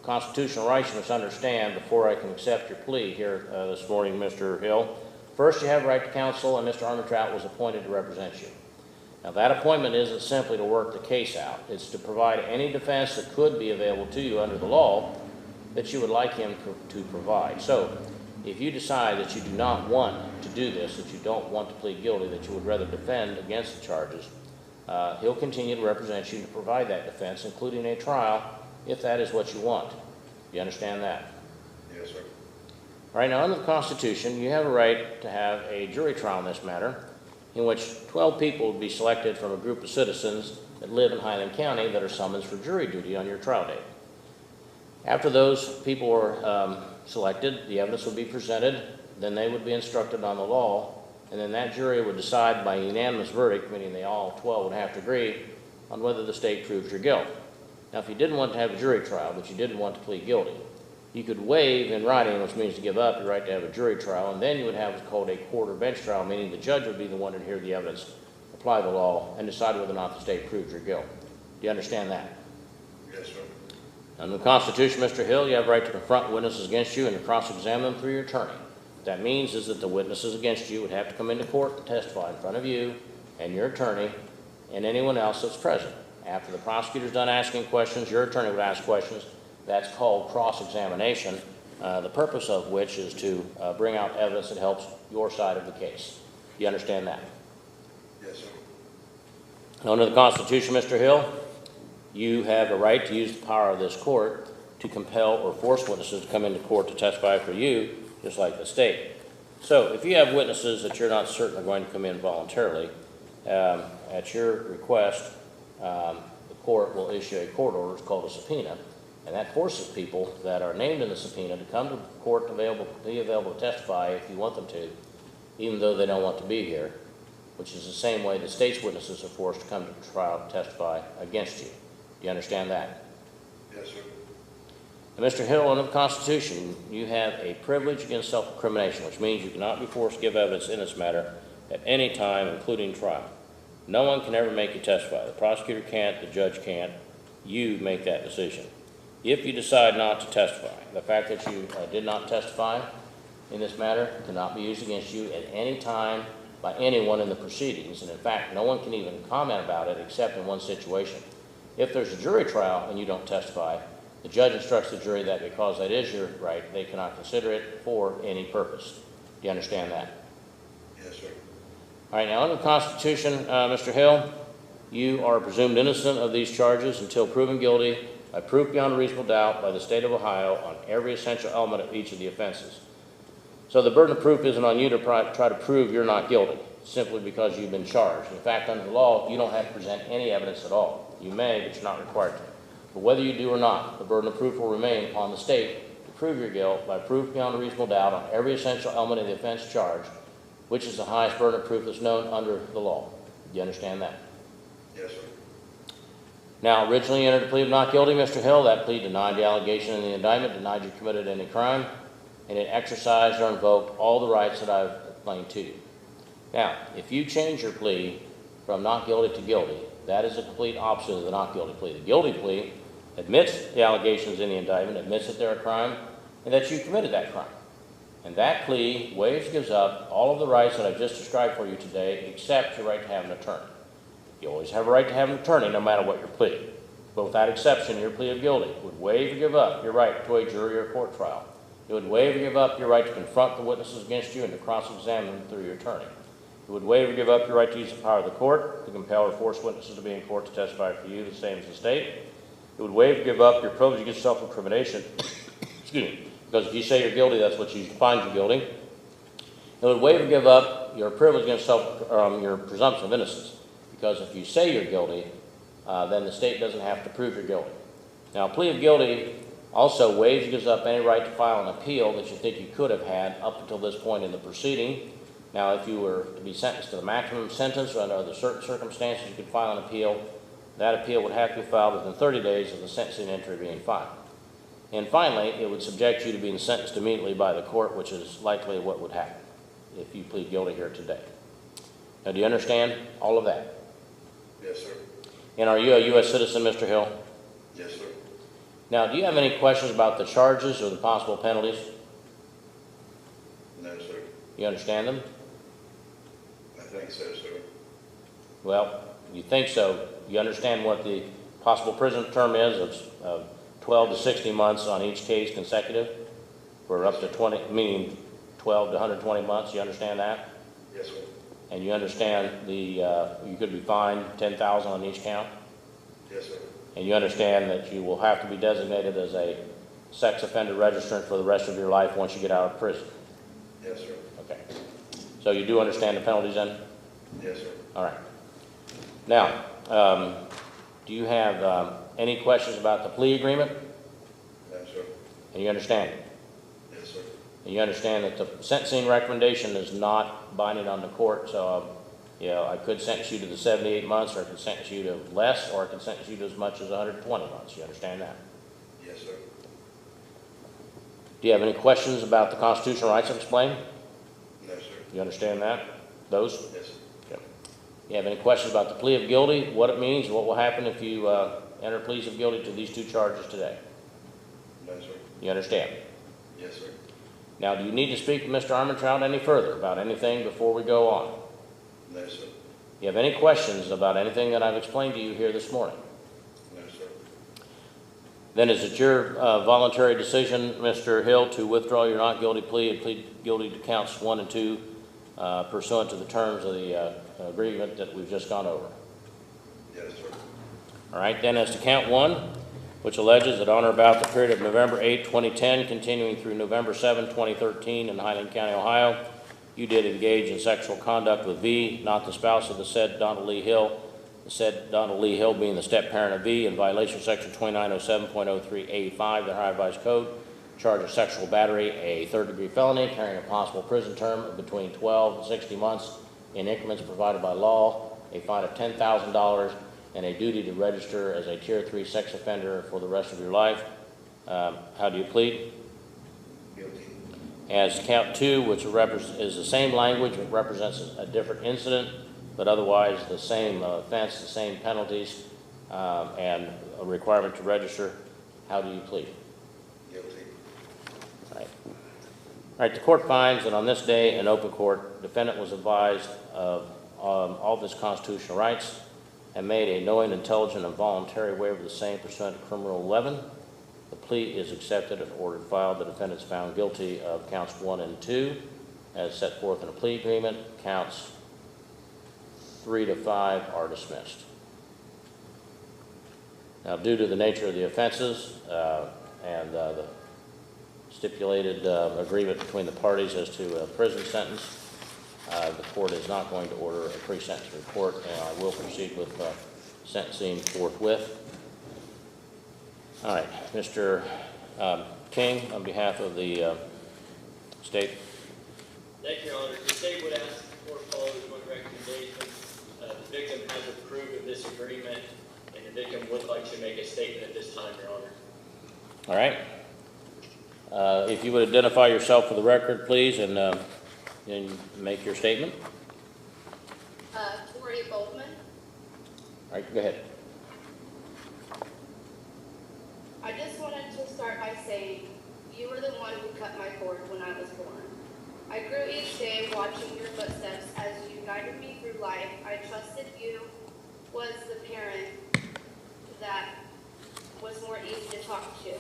constitutional rights you must understand before I can accept your plea here this morning, Mr. Hill. First, you have a right to counsel, and Mr. Armentrout was appointed to represent you. Now, that appointment isn't simply to work the case out. It's to provide any defense that could be available to you under the law that you would like him to provide. So, if you decide that you do not want to do this, that you don't want to plead guilty, that you would rather defend against the charges, he'll continue to represent you to provide that defense, including a trial, if that is what you want. You understand that? Yes, sir. All right, now under the Constitution, you have a right to have a jury trial in this matter, in which 12 people would be selected from a group of citizens that live in Highland County that are summoned for jury duty on your trial date. After those people were selected, the evidence would be presented, then they would be instructed on the law, and then that jury would decide by unanimous verdict, meaning they all 12 would have to agree, on whether the state proves your guilt. Now, if you didn't want to have a jury trial, but you didn't want to plead guilty, you could waive in writing, which means to give up your right to have a jury trial, and then you would have what's called a court or bench trial, meaning the judge would be the one to hear the evidence, apply the law, and decide whether or not the state proves your guilt. Do you understand that? Yes, sir. Under the Constitution, Mr. Hill, you have a right to confront witnesses against you and to cross-examine them through your attorney. What that means is that the witnesses against you would have to come into court and testify in front of you and your attorney and anyone else that's present. After the prosecutor's done asking questions, your attorney would ask questions. That's called cross-examination, the purpose of which is to bring out evidence that helps your side of the case. Do you understand that? Yes, sir. Under the Constitution, Mr. Hill, you have a right to use the power of this court to compel or force witnesses to come into court to testify for you, just like the state. So if you have witnesses that you're not certain are going to come in voluntarily, at your request, the court will issue a court order. It's called a subpoena, and that forces people that are named in the subpoena to come to court to be available to testify if you want them to, even though they don't want to be here, which is the same way the state's witnesses are forced to come to trial to testify against you. Do you understand that? Yes, sir. Now, Mr. Hill, under the Constitution, you have a privilege against self-incrimination, which means you cannot be forced to give evidence in this matter at any time, including trial. No one can ever make you testify. The prosecutor can't, the judge can't. You make that decision. If you decide not to testify, the fact that you did not testify in this matter cannot be used against you at any time by anyone in the proceedings. And in fact, no one can even comment about it except in one situation. If there's a jury trial and you don't testify, the judge instructs the jury that because that is your right, they cannot consider it for any purpose. Do you understand that? Yes, sir. All right, now under the Constitution, Mr. Hill, you are presumed innocent of these charges until proven guilty by proof beyond a reasonable doubt by the state of Ohio on every essential element of each of the offenses. So the burden of proof isn't on you to try to prove you're not guilty, simply because you've been charged. In fact, under the law, you don't have to present any evidence at all. You may, but you're not required to. But whether you do or not, the burden of proof will remain upon the state to prove your guilt by proof beyond a reasonable doubt on every essential element of the offense charged, which is the highest burden of proof that's known under the law. Do you understand that? Yes, sir. Now, originally you entered a plea of not guilty, Mr. Hill. That plea denied the allegation in the indictment, denied you committed any crime, and it exercised or invoked all the rights that I've explained to you. Now, if you change your plea from not guilty to guilty, that is the complete opposite of the not guilty plea. The guilty plea admits the allegations in the indictment, admits that they're a crime, and that you committed that crime. And that plea waives, gives up all of the rights that I've just described for you today, except your right to have an attorney. You always have a right to have an attorney no matter what your plea. But with that exception, your plea of guilty would waive or give up your right to a jury or court trial. It would waive or give up your right to confront the witnesses against you and to cross-examine them through your attorney. It would waive or give up your right to use the power of the court to compel or force witnesses to be in court to testify for you, the same as the state. It would waive or give up your privilege against self-incrimination, excuse me, because if you say you're guilty, that's what you find you guilty. It would waive or give up your privilege against your presumption of innocence, because if you say you're guilty, then the state doesn't have to prove you're guilty. Now, a plea of guilty also waives or gives up any right to file an appeal that you think you could have had up until this point in the proceeding. Now, if you were to be sentenced to the maximum sentence or under other certain circumstances, you could file an appeal. That appeal would have to be filed within 30 days of the sentencing entry being filed. And finally, it would subject you to being sentenced immediately by the court, which is likely what would happen if you plead guilty here today. Now, do you understand all of that? Yes, sir. And are you a U.S. citizen, Mr. Hill? Yes, sir. Now, do you have any questions about the charges or the possible penalties? No, sir. You understand them? I think so, sir. Well, you think so. You understand what the possible prison term is of 12 to 60 months on each case consecutive for up to 20, meaning 12 to 120 months. You understand that? Yes, sir. And you understand you could be fined $10,000 on each count? Yes, sir. And you understand that you will have to be designated as a sex offender registrant for the rest of your life once you get out of prison? Yes, sir. Okay. So you do understand the penalties then? Yes, sir. All right. Now, do you have any questions about the plea agreement? No, sir. And you understand it? Yes, sir. And you understand that the sentencing recommendation is not binding on the court, so, you know, I could sentence you to the 78 months, or I could sentence you to less, or I could sentence you to as much as 120 months. You understand that? Yes, sir. Do you have any questions about the constitutional rights I've explained? No, sir. You understand that? Those? Yes, sir. Okay. You have any questions about the plea of guilty, what it means, what will happen if you enter pleas of guilty to these two charges today? No, sir. You understand? Yes, sir. Now, do you need to speak to Mr. Armentrout any further about anything before we go on? No, sir. You have any questions about anything that I've explained to you here this morning? No, sir. Then is it your voluntary decision, Mr. Hill, to withdraw your not guilty plea and plead guilty to counts 1 and 2 pursuant to the terms of the agreement that we've just gone over? Yes, sir. All right, then as to count 1, which alleges that on or about the period of November 8, 2010, continuing through November 7, 2013 in Highland County, Ohio, you did engage in sexual conduct with V, not the spouse of the said Donald Lee Hill, the said Donald Lee Hill being the step-parent of V, in violation of section 2907.03A5 of the Ohio Revised Code, charge of sexual battery, a third-degree felony, carrying a possible prison term of between 12 and 60 months in increments provided by law, a fine of $10,000, and a duty to register as a Tier 3 sex offender for the rest of your life. How do you plead? Guilty. As count 2, which is the same language, but represents a different incident, but otherwise the same offense, the same penalties, and a requirement to register. How do you plead? Guilty. All right. All right, the court finds that on this day in open court, defendant was advised of all of his constitutional rights and made a knowing, intelligent, and voluntary waiver of the same pursuant to Criminal 11. The plea is accepted and ordered filed. The defendant is found guilty of counts 1 and 2 as set forth in a plea agreement. Counts 3 to 5 are dismissed. Now, due to the nature of the offenses and the stipulated agreement between the parties as to a prison sentence, the court is not going to order a pre-sentence report, and I will proceed with sentencing forthwith. All right, Mr. King, on behalf of the state. Thank you, Your Honor. The state would ask the court follow the joint recommendation. The victim has approved of this agreement, and the victim would like to make a statement at this time, Your Honor. All right. If you would identify yourself for the record, please, and make your statement. Tori Goldman. All right, go ahead. I just wanted to start by saying you were the one who cut my cord when I was born. I grew each day watching your footsteps as you guided me through life. I trusted you was the parent that was more easy to talk to.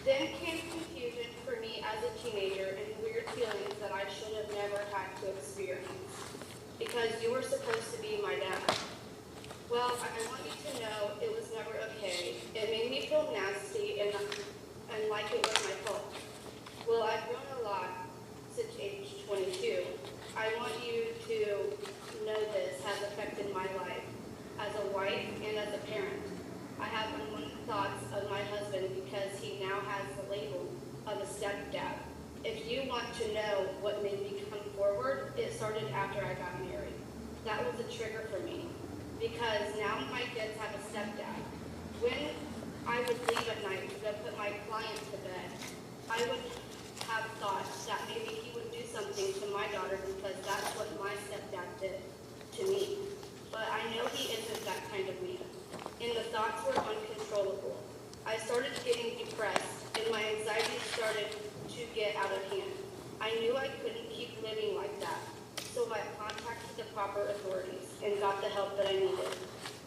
Then came confusion for me as a teenager and weird feelings that I should have never had to experience because you were supposed to be my dad. Well, I want you to know it was never okay. It made me feel nasty and like it was my fault. Well, I've grown a lot since age 22. I want you to know this has affected my life as a wife and as a parent. I have unwanted thoughts of my husband because he now has the label of a stepdad. If you want to know what made me come forward, it started after I got married. That was a trigger for me because now my kids have a stepdad. When I would leave at night to go put my client to bed, I would have thought that maybe he would do something to my daughter because that's what my stepdad did to me. But I know he isn't that kind of man. And the thoughts were uncontrollable. I started getting depressed and my anxiety started to get out of hand. I knew I couldn't keep living like that. So I contacted the proper authorities and got the help that I needed.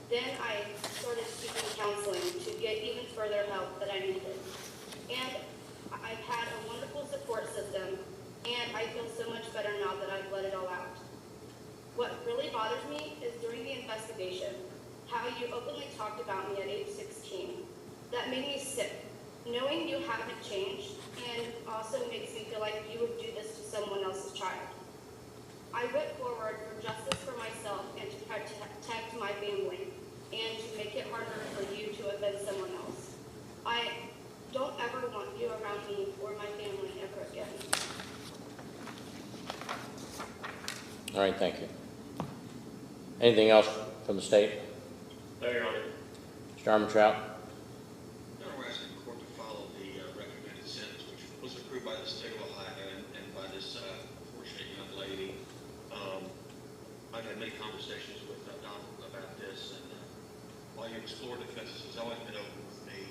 Then I started seeking counseling to get even further help that I needed. And I've had a wonderful support system, and I feel so much better now that I've let it all out. What really bothers me is during the investigation, how you openly talked about me at age 16. That made me sick. Knowing you haven't changed and also makes me feel like you would do this to someone else's child. I went forward for justice for myself and to protect my family and to make it harder for you to offend someone else. I don't ever want you around me or my family ever again. All right, thank you. Anything else from the state? No, Your Honor. Mr. Armentrout? Now we're asking the court to follow the recommended sentence, which was approved by the state of Ohio and by this unfortunate young lady. I've had many conversations with Don about this, and while you explore defenses, he's always been open with me.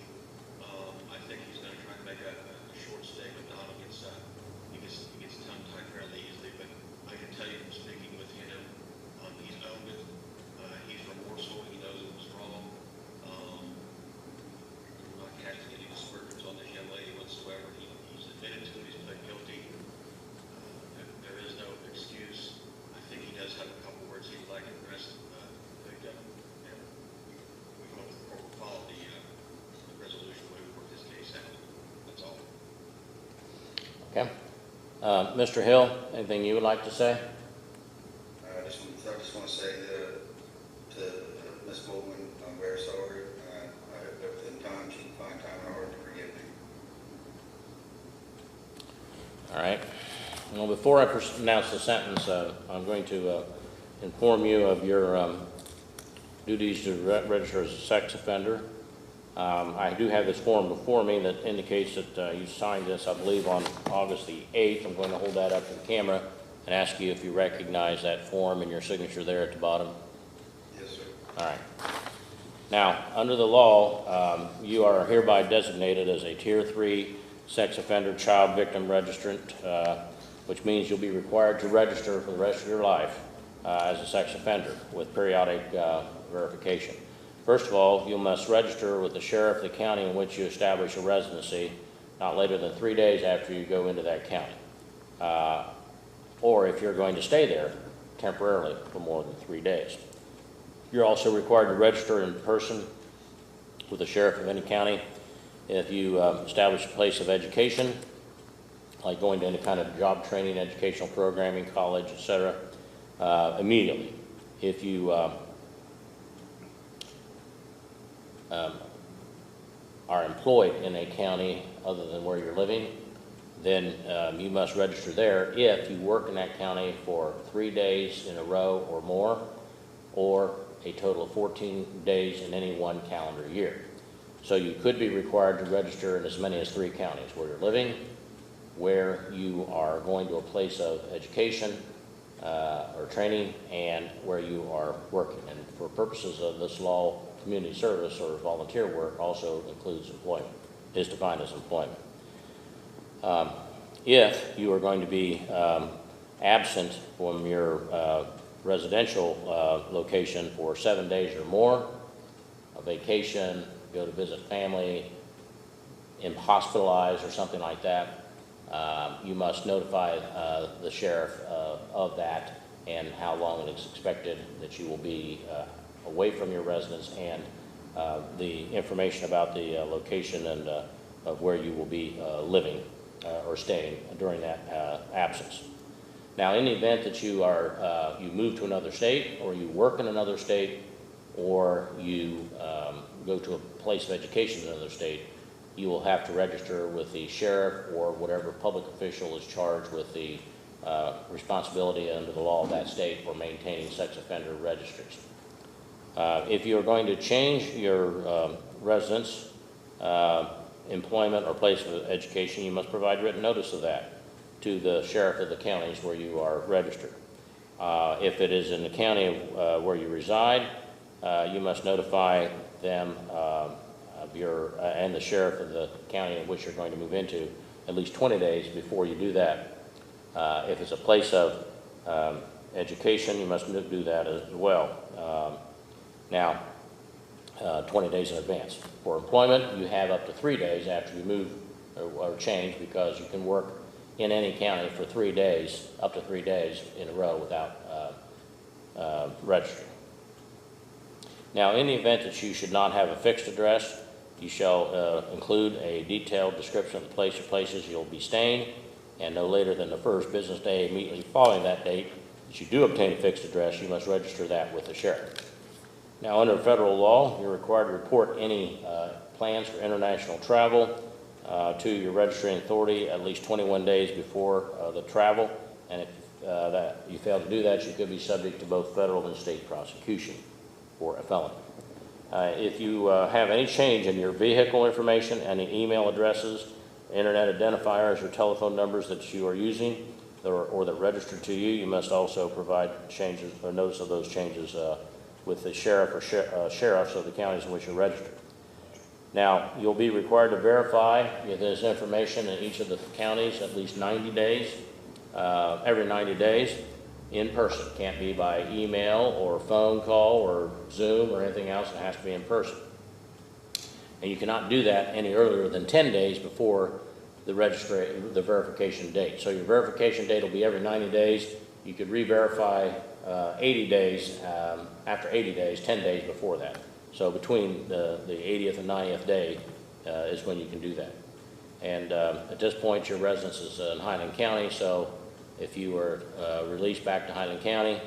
I think he's going to try and make a short statement. Don he gets tongue-tied fairly easily, but I can tell you from speaking with him, he's owned it. He's remorseful. He knows it was wrong. I'm not casting any aspersions on this young lady whatsoever. He's admitted to it. He's pled guilty. There is no excuse. I think he does have a couple words he'd like to address the victim. And we hope the court will follow the resolution way we work this case out. That's all. Okay. Mr. Hill, anything you would like to say? I just want to say to Ms. Bowman, I'm very sorry. I hope that within time she can find time in order to forgive me. All right. Well, before I pronounce the sentence, I'm going to inform you of your duties to register as a sex offender. I do have this form before me that indicates that you signed this, I believe, on August the 8th. I'm going to hold that up to the camera and ask you if you recognize that form and your signature there at the bottom. Yes, sir. All right. Now, under the law, you are hereby designated as a Tier 3 sex offender child victim registrant, which means you'll be required to register for the rest of your life as a sex offender with periodic verification. First of all, you must register with the sheriff of the county in which you establish a residency not later than 3 days after you go into that county, or if you're going to stay there temporarily for more than 3 days. You're also required to register in person with the sheriff of any county if you establish a place of education, like going to any kind of job training, educational programming, college, etc., immediately. If you are employed in a county other than where you're living, then you must register there if you work in that county for 3 days in a row or more, or a total of 14 days in any one calendar year. So you could be required to register in as many as 3 counties: where you're living, where you are going to a place of education or training, and where you are working. And for purposes of this law, community service or volunteer work also includes employment, is defined as employment. If you are going to be absent from your residential location for 7 days or more, a vacation, go to visit family, hospitalized or something like that, you must notify the sheriff of that and how long it is expected that you will be away from your residence, and the information about the location and of where you will be living or staying during that absence. Now, in the event that you move to another state, or you work in another state, or you go to a place of education in another state, you will have to register with the sheriff or whatever public official is charged with the responsibility under the law of that state for maintaining sex offender registries. If you're going to change your residence, employment, or place of education, you must provide written notice of that to the sheriff of the counties where you are registered. If it is in the county where you reside, you must notify them of and the sheriff of the county in which you're going to move into at least 20 days before you do that. If it's a place of education, you must do that as well. Now, 20 days in advance. For employment, you have up to 3 days after you move or change, because you can work in any county for 3 days, up to 3 days in a row without registering. Now, in the event that you should not have a fixed address, You shall include a detailed description of the place or places you'll be staying, and no later than the first business day immediately following that date that you do obtain a fixed address, you must register that with the sheriff. Now, under federal law, you're required to report any plans for international travel to your registering authority at least 21 days before the travel, and if that you fail to do that, you could be subject to both federal and state prosecution for a felony. If you have any change in your vehicle information, any email addresses, internet identifiers, or telephone numbers that you are using or that registered to you, you must also provide changes or notice of those changes with the sheriff or sheriffs of the counties in which you're registered. Now, you'll be required to verify this information in each of the counties at least 90 days, every 90 days in person. Can't be by email or phone call or Zoom or anything else. It has to be in person. And you cannot do that any earlier than 10 days before the verification date. So your verification date will be every 90 days. You could re-verify 80 days, after 80 days, 10 days before that. So between the 80th and 90th day is when you can do that. And at this point, your residence is in Highland County, so if you were released back to Highland County,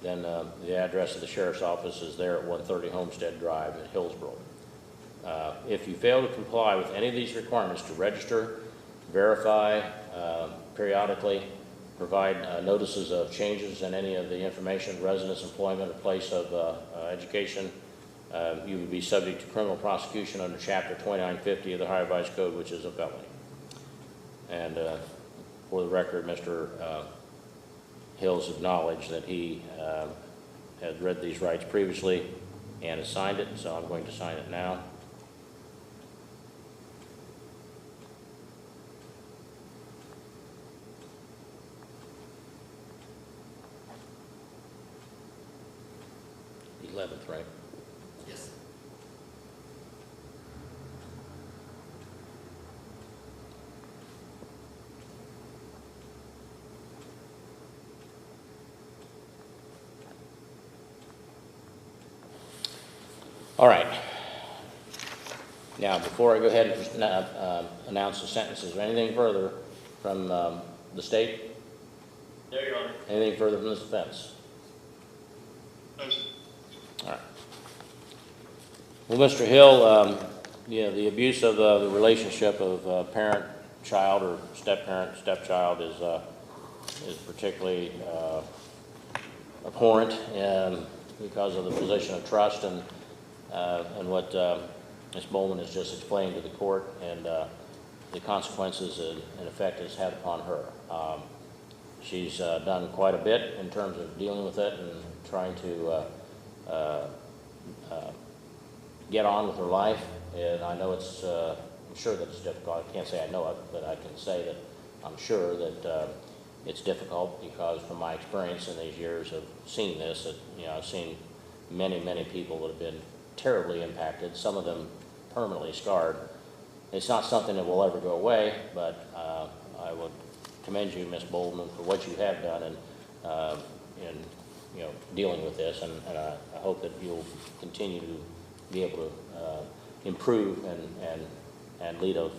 then the address of the sheriff's office is there at 130 Homestead Drive at Hillsborough. If you fail to comply with any of these requirements to register, verify periodically, provide notices of changes in any of the information, residence, employment, or place of education, you would be subject to criminal prosecution under Chapter 2950 of the Ohio Revised Code, which is a felony. And for the record, Mr. Hills acknowledged that he had read these rights previously and has signed it, so I'm going to sign it now. The 11th, right? Yes. All right. Now, before I go ahead and announce the sentences, anything further from the state? No, Your Honor. Anything further from the defense? No, sir. All right. Well, Mr. Hill, the abuse of the relationship of parent-child or step-parent, stepchild is particularly abhorrent because of the position of trust and what Ms. Bowman has just explained to the court and the consequences in effect it's had upon her. She's done quite a bit in terms of dealing with it and trying to get on with her life, and I know it's, I'm sure that it's difficult. I can't say I know it, but I can say that I'm sure that it's difficult because from my experience in these years of seeing this, that, I've seen many, many people that have been terribly impacted, some of them permanently scarred. It's not something that will ever go away, but I would commend you, Ms. Bolden, for what you have done in dealing with this, and I hope that you'll continue to be able to improve and lead a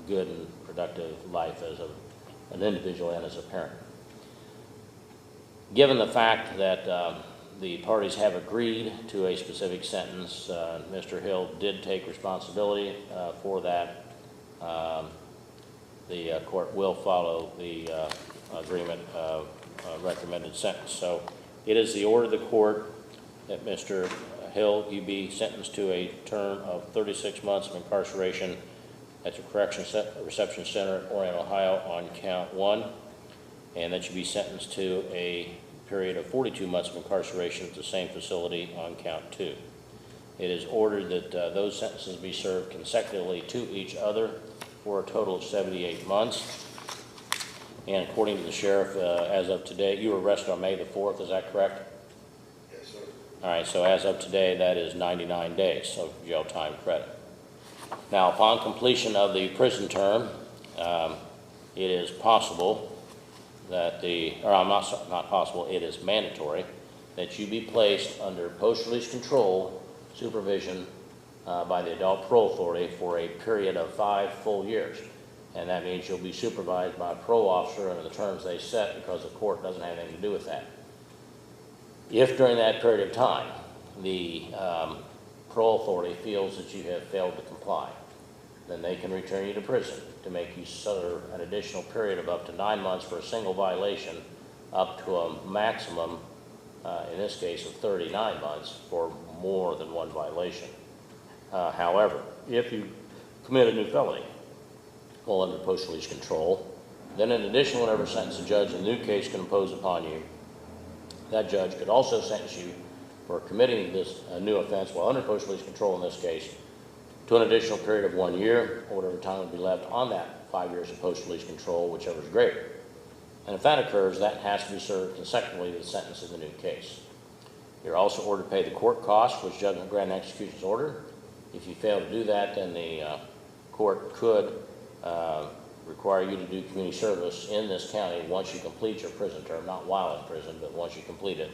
good and productive life as an individual and as a parent. Given the fact that the parties have agreed to a specific sentence, Mr. Hill did take responsibility for that. The court will follow the agreement recommended sentence. So it is the order of the court that Mr. Hill, you be sentenced to a term of 36 months of incarceration at the Correction Reception Center at Orion, Ohio on count 1, and that you be sentenced to a period of 42 months of incarceration at the same facility on count 2. It is ordered that those sentences be served consecutively to each other for a total of 78 months. And according to the sheriff, as of today, you were arrested on May the 4th, is that correct? Yes, sir. All right, so as of today, that is 99 days of jail time credit. Now, upon completion of the prison term, it is possible that not possible, it is mandatory that you be placed under post-release control supervision by the Adult Parole Authority for a period of 5 full years. And that means you'll be supervised by a parole officer under the terms they set, because the court doesn't have anything to do with that. If during that period of time the parole authority feels that you have failed to comply, then they can return you to prison to make you serve an additional period of up to 9 months for a single violation, up to a maximum, in this case, of 39 months for more than one violation. However, if you commit a new felony while under post-release control, then in addition, whatever sentence the judge in the new case can impose upon you, that judge could also sentence you for committing this new offense while under post-release control in this case to an additional period of 1 year, or whatever time would be left on that 5 years of post-release control, whichever is greater. And if that occurs, that has to be served consecutively to the sentence in the new case. You're also ordered to pay the court costs, which judgment, grant, and execution is ordered. If you fail to do that, then the court could require you to do community service in this county once you complete your prison term, not while in prison, but once you complete it.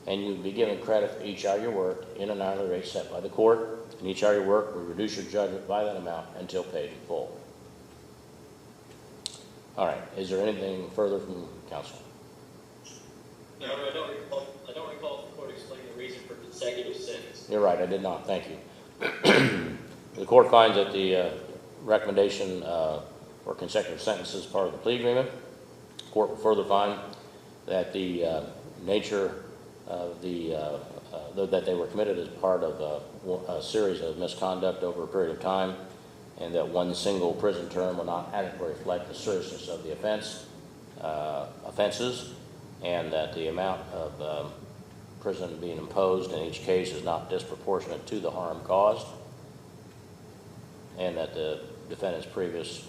And you'd be given credit for each hour you worked in an hourly rate set by the court. And each hour you work will reduce your judgment by that amount until paid in full. All right, is there anything further from counsel? No, I don't recall if the court explained the reason for consecutive sentence. You're right, I did not, thank you. The court finds that the recommendation for consecutive sentences is part of the plea agreement. The court will further find that the nature of that they were committed as part of a series of misconduct over a period of time, and that one single prison term will not adequately reflect the seriousness of the offenses, and that the amount of prison being imposed in each case is not disproportionate to the harm caused, and that the defendant's previous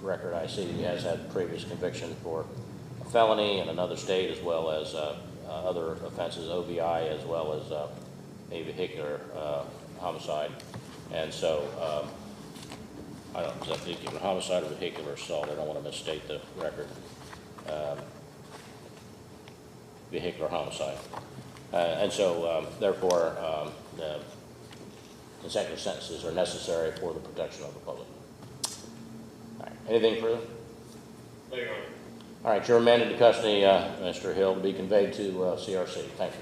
record, I see he has had previous conviction for a felony in another state, as well as other offenses, OVI, as well as a vehicular homicide. And so, I don't know, is that vehicular homicide or vehicular assault? I don't want to misstate the record. Vehicular homicide. And so, therefore, the consecutive sentences are necessary for the protection of the public. All right, anything further? No, Your Honor. All right, you're remanded to custody, Mr. Hill, to be conveyed to CRC. Thank you.